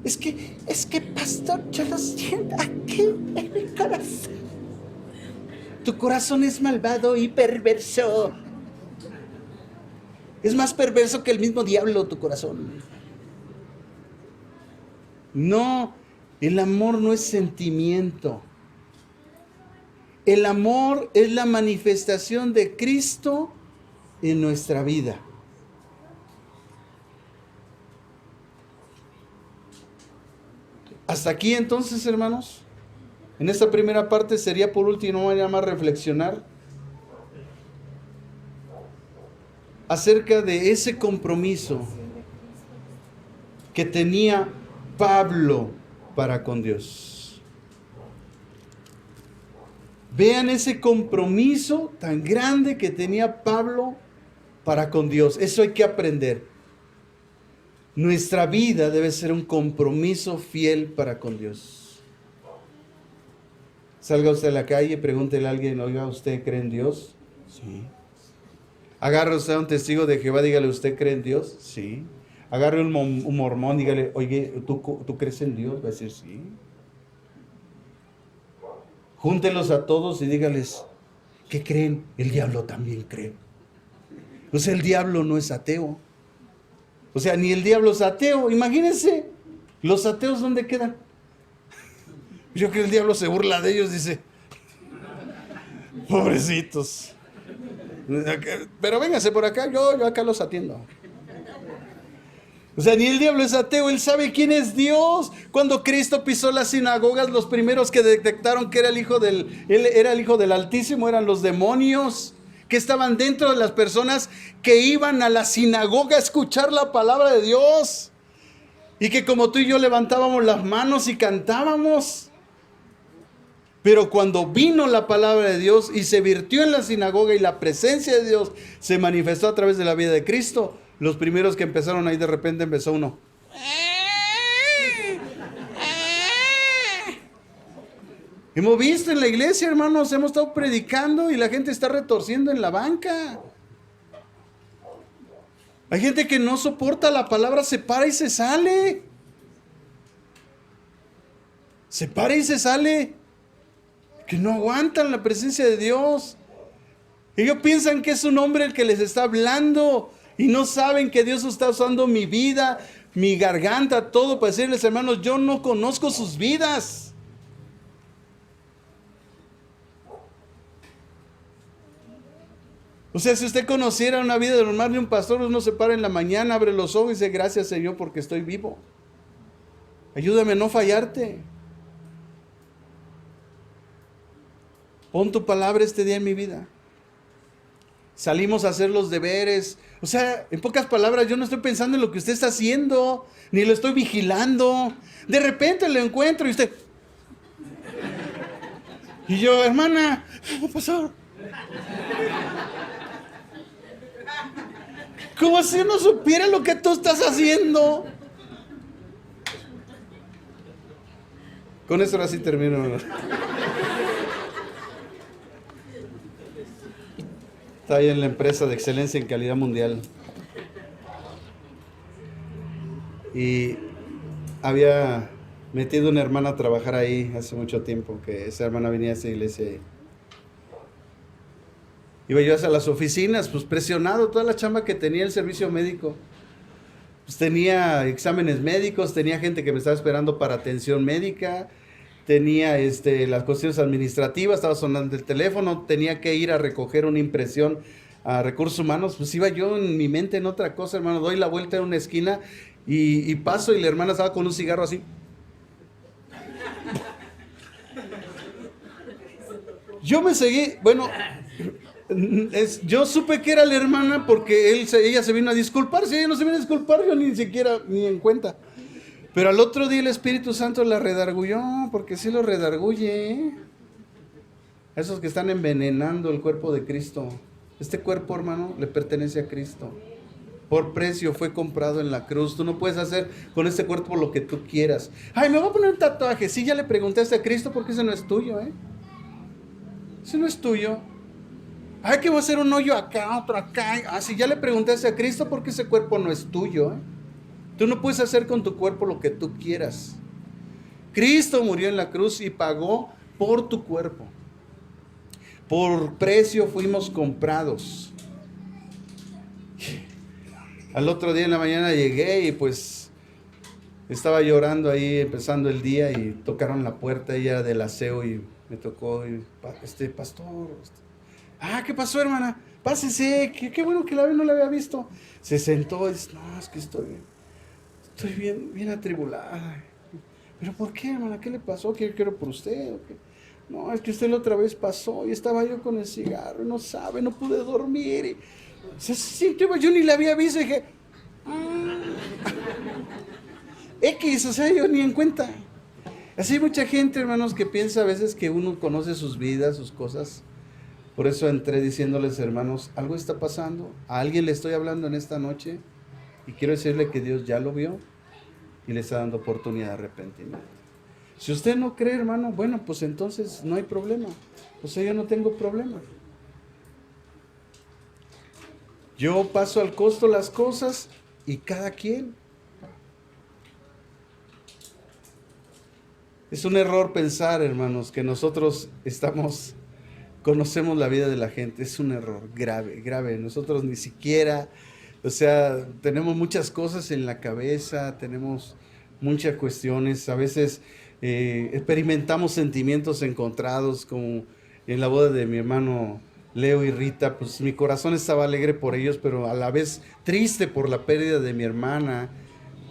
Es que pastor, yo lo siento aquí en mi corazón. Tu corazón es malvado y perverso. Es más perverso que el mismo diablo, tu corazón. No, el amor no es sentimiento. El amor es la manifestación de Cristo en nuestra vida. Hasta aquí entonces, hermanos. En esta primera parte sería por último nada más reflexionar acerca de ese compromiso que tenía Pablo para con Dios. Vean ese compromiso tan grande que tenía Pablo para con Dios. Eso hay que aprender. Nuestra vida debe ser un compromiso fiel para con Dios. Salga usted a la calle y pregúntele a alguien, oiga, ¿usted cree en Dios? Sí. Agarre usted a un testigo de Jehová, dígale, ¿usted cree en Dios? Sí. Agarre un mormón, dígale, oye, ¿tú crees en Dios? Va a decir, sí. Júntelos a todos y dígales, ¿qué creen? El diablo también cree. O sea, el diablo no es ateo. O sea, ni el diablo es ateo. Imagínense, los ateos, ¿dónde quedan? Yo creo que el diablo se burla de ellos, dice, pobrecitos. Pero véngase por acá, yo acá los atiendo. O sea, ni el diablo es ateo, él sabe quién es Dios. Cuando Cristo pisó las sinagogas, los primeros que detectaron que él era el Hijo del Altísimo eran los demonios que estaban dentro de las personas que iban a la sinagoga a escuchar la palabra de Dios. Y que como tú y yo levantábamos las manos y cantábamos. Pero cuando vino la palabra de Dios y se virtió en la sinagoga y la presencia de Dios se manifestó a través de la vida de Cristo, los primeros que empezaron ahí, de repente empezó uno. Hemos visto en la iglesia, hermanos, hemos estado predicando y la gente está retorciendo en la banca. Hay gente que no soporta la palabra, se para y se sale. Se para y se sale. Que no aguantan la presencia de Dios. Ellos piensan que es un hombre el que les está hablando y no saben que Dios está usando mi vida, mi garganta, todo para decirles, hermanos, yo no conozco sus vidas. O sea, si usted conociera una vida normal de un pastor, uno se para en la mañana, abre los ojos y dice, gracias Señor porque estoy vivo. Ayúdame a no fallarte. Pon tu palabra este día en mi vida. Salimos a hacer los deberes. O sea, en pocas palabras, yo no estoy pensando en lo que usted está haciendo, ni lo estoy vigilando. De repente lo encuentro y usted... Y yo, hermana, ¿qué pasó? Como si uno supiera lo que tú estás haciendo. Con eso ahora sí termino. Está ahí en la empresa de excelencia en calidad mundial. Y había metido una hermana a trabajar ahí hace mucho tiempo, que esa hermana venía a esa iglesia. Iba yo hacia las oficinas, pues presionado, toda la chamba que tenía el servicio médico. Pues tenía exámenes médicos, tenía gente que me estaba esperando para atención médica, tenía las cuestiones administrativas, estaba sonando el teléfono, tenía que ir a recoger una impresión a recursos humanos. Pues iba yo en mi mente en otra cosa, hermano. Doy la vuelta en una esquina y paso y la hermana estaba con un cigarro así. Yo me seguí, bueno, yo supe que era la hermana porque ella se vino a disculpar. Si ella no se vino a disculpar, yo ni siquiera ni en cuenta. Pero al otro día el Espíritu Santo la redargulló, porque sí lo redarguye, ¿eh? Esos que están envenenando el cuerpo de Cristo. Este cuerpo, hermano, le pertenece a Cristo. Por precio fue comprado en la cruz. Tú no puedes hacer con este cuerpo lo que tú quieras. Ay, me voy a poner un tatuaje. Sí, ya le preguntaste a Cristo porque ese no es tuyo, ¿eh? Ese no es tuyo. Ay, que voy a hacer un hoyo acá, otro acá. Ah, sí, ya le preguntaste a Cristo porque ese cuerpo no es tuyo, ¿eh? Tú no puedes hacer con tu cuerpo lo que tú quieras. Cristo murió en la cruz y pagó por tu cuerpo. Por precio fuimos comprados. Al otro día en la mañana llegué y pues estaba llorando ahí empezando el día y tocaron la puerta, ella era del aseo y me tocó, y, pastor. ¿Qué pasó, hermana? Pásese, qué bueno que no la había visto. Se sentó y dice, no, es que estoy bien atribulada. ¿Pero por qué, hermana? ¿Qué le pasó? ¿Quiero por usted? ¿O qué? No, es que usted la otra vez pasó y estaba yo con el cigarro y no sabe, no pude dormir. Y se sintió, yo ni la había visto y dije, X, o sea, yo ni en cuenta. Así hay mucha gente, hermanos, que piensa a veces que uno conoce sus vidas, sus cosas. Por eso entré diciéndoles, hermanos, algo está pasando. A alguien le estoy hablando en esta noche y quiero decirle que Dios ya lo vio y le está dando oportunidad de arrepentimiento. Si usted no cree, hermano, bueno, pues entonces no hay problema. O sea, yo no tengo problema. Yo paso al costo las cosas y cada quien. Es un error pensar, hermanos, que nosotros conocemos la vida de la gente. Es un error grave. Nosotros ni siquiera, o sea, tenemos muchas cosas en la cabeza, tenemos muchas cuestiones. A veces experimentamos sentimientos encontrados, como en la boda de mi hermano Leo y Rita. Pues mi corazón estaba alegre por ellos, pero a la vez triste por la pérdida de mi hermana,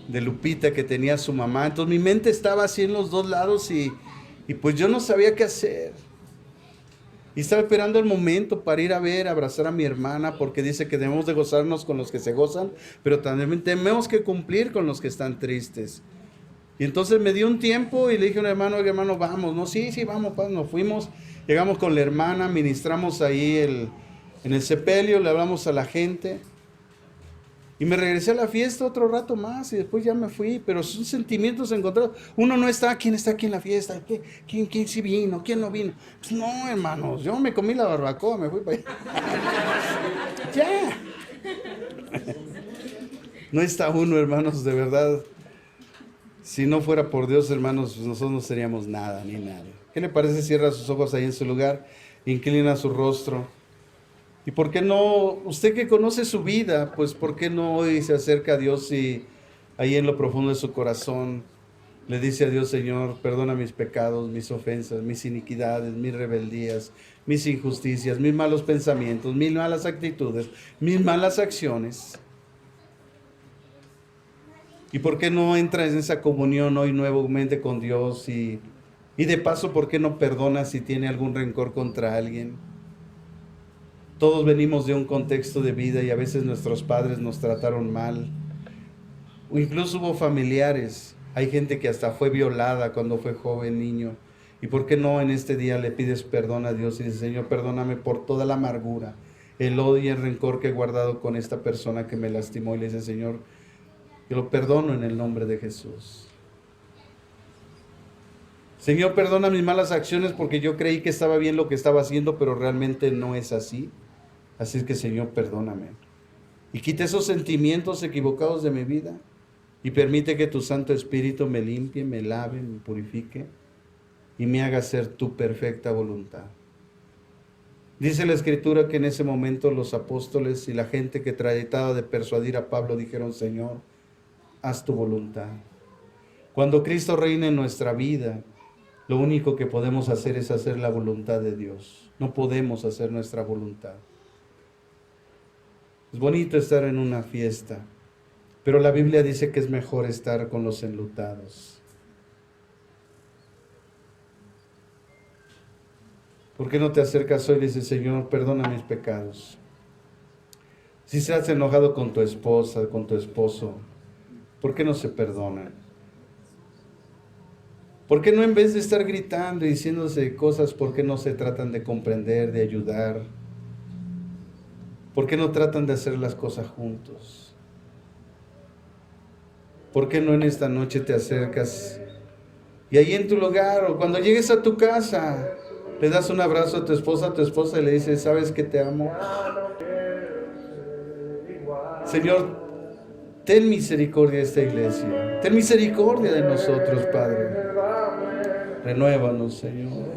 de Lupita, que tenía a su mamá. Entonces mi mente estaba así en los dos lados y pues yo no sabía qué hacer. Y estaba esperando el momento para ir a abrazar a mi hermana, porque dice que debemos de gozarnos con los que se gozan, pero también tenemos que cumplir con los que están tristes. Y entonces me dio un tiempo y le dije a un hermano, oye, hermano, vamos. No, sí, vamos, nos fuimos. Llegamos con la hermana, ministramos ahí en el sepelio, le hablamos a la gente. Y me regresé a la fiesta otro rato más y después ya me fui, pero son sentimientos encontrados. Uno no está, ¿quién está aquí en la fiesta? ¿Quién sí vino? ¿Quién no vino? Pues no, hermanos, yo me comí la barbacoa, me fui para allá. Ya. No está uno, hermanos, de verdad. Si no fuera por Dios, hermanos, pues nosotros no seríamos nada, ni nada. ¿Qué le parece? Cierra sus ojos ahí en su lugar, inclina su rostro. ¿Y por qué no, usted que conoce su vida, pues por qué no hoy se acerca a Dios y ahí en lo profundo de su corazón le dice a Dios, Señor, perdona mis pecados, mis ofensas, mis iniquidades, mis rebeldías, mis injusticias, mis malos pensamientos, mis malas actitudes, mis malas acciones? ¿Y por qué no entra en esa comunión hoy nuevamente con Dios? Y de paso, ¿por qué no perdona si tiene algún rencor contra alguien? Todos venimos de un contexto de vida y a veces nuestros padres nos trataron mal. O incluso hubo familiares. Hay gente que hasta fue violada cuando fue joven, niño. ¿Y por qué no en este día le pides perdón a Dios y dices, Señor, perdóname por toda la amargura, el odio y el rencor que he guardado con esta persona que me lastimó? Y le dices, Señor, yo lo perdono en el nombre de Jesús. Señor, perdona mis malas acciones porque yo creí que estaba bien lo que estaba haciendo, pero realmente no es así. Así es que, Señor, perdóname. Y quita esos sentimientos equivocados de mi vida y permite que tu Santo Espíritu me limpie, me lave, me purifique y me haga hacer tu perfecta voluntad. Dice la Escritura que en ese momento los apóstoles y la gente que trataba de persuadir a Pablo dijeron, Señor, haz tu voluntad. Cuando Cristo reina en nuestra vida, lo único que podemos hacer es hacer la voluntad de Dios. No podemos hacer nuestra voluntad. Es bonito estar en una fiesta, pero la Biblia dice que es mejor estar con los enlutados. ¿Por qué no te acercas hoy y le dices, Señor, perdona mis pecados? Si estás enojado con tu esposa, con tu esposo, ¿por qué no se perdonan? ¿Por qué no, en vez de estar gritando y diciéndose cosas, por qué no se tratan de comprender, de ayudar? ¿Por qué no tratan de hacer las cosas juntos? ¿Por qué no en esta noche te acercas? Y ahí en tu lugar, o cuando llegues a tu casa, le das un abrazo a tu esposa y le dices, ¿sabes que te amo? Señor, ten misericordia de esta iglesia. Ten misericordia de nosotros, Padre. Renuévanos, Señor.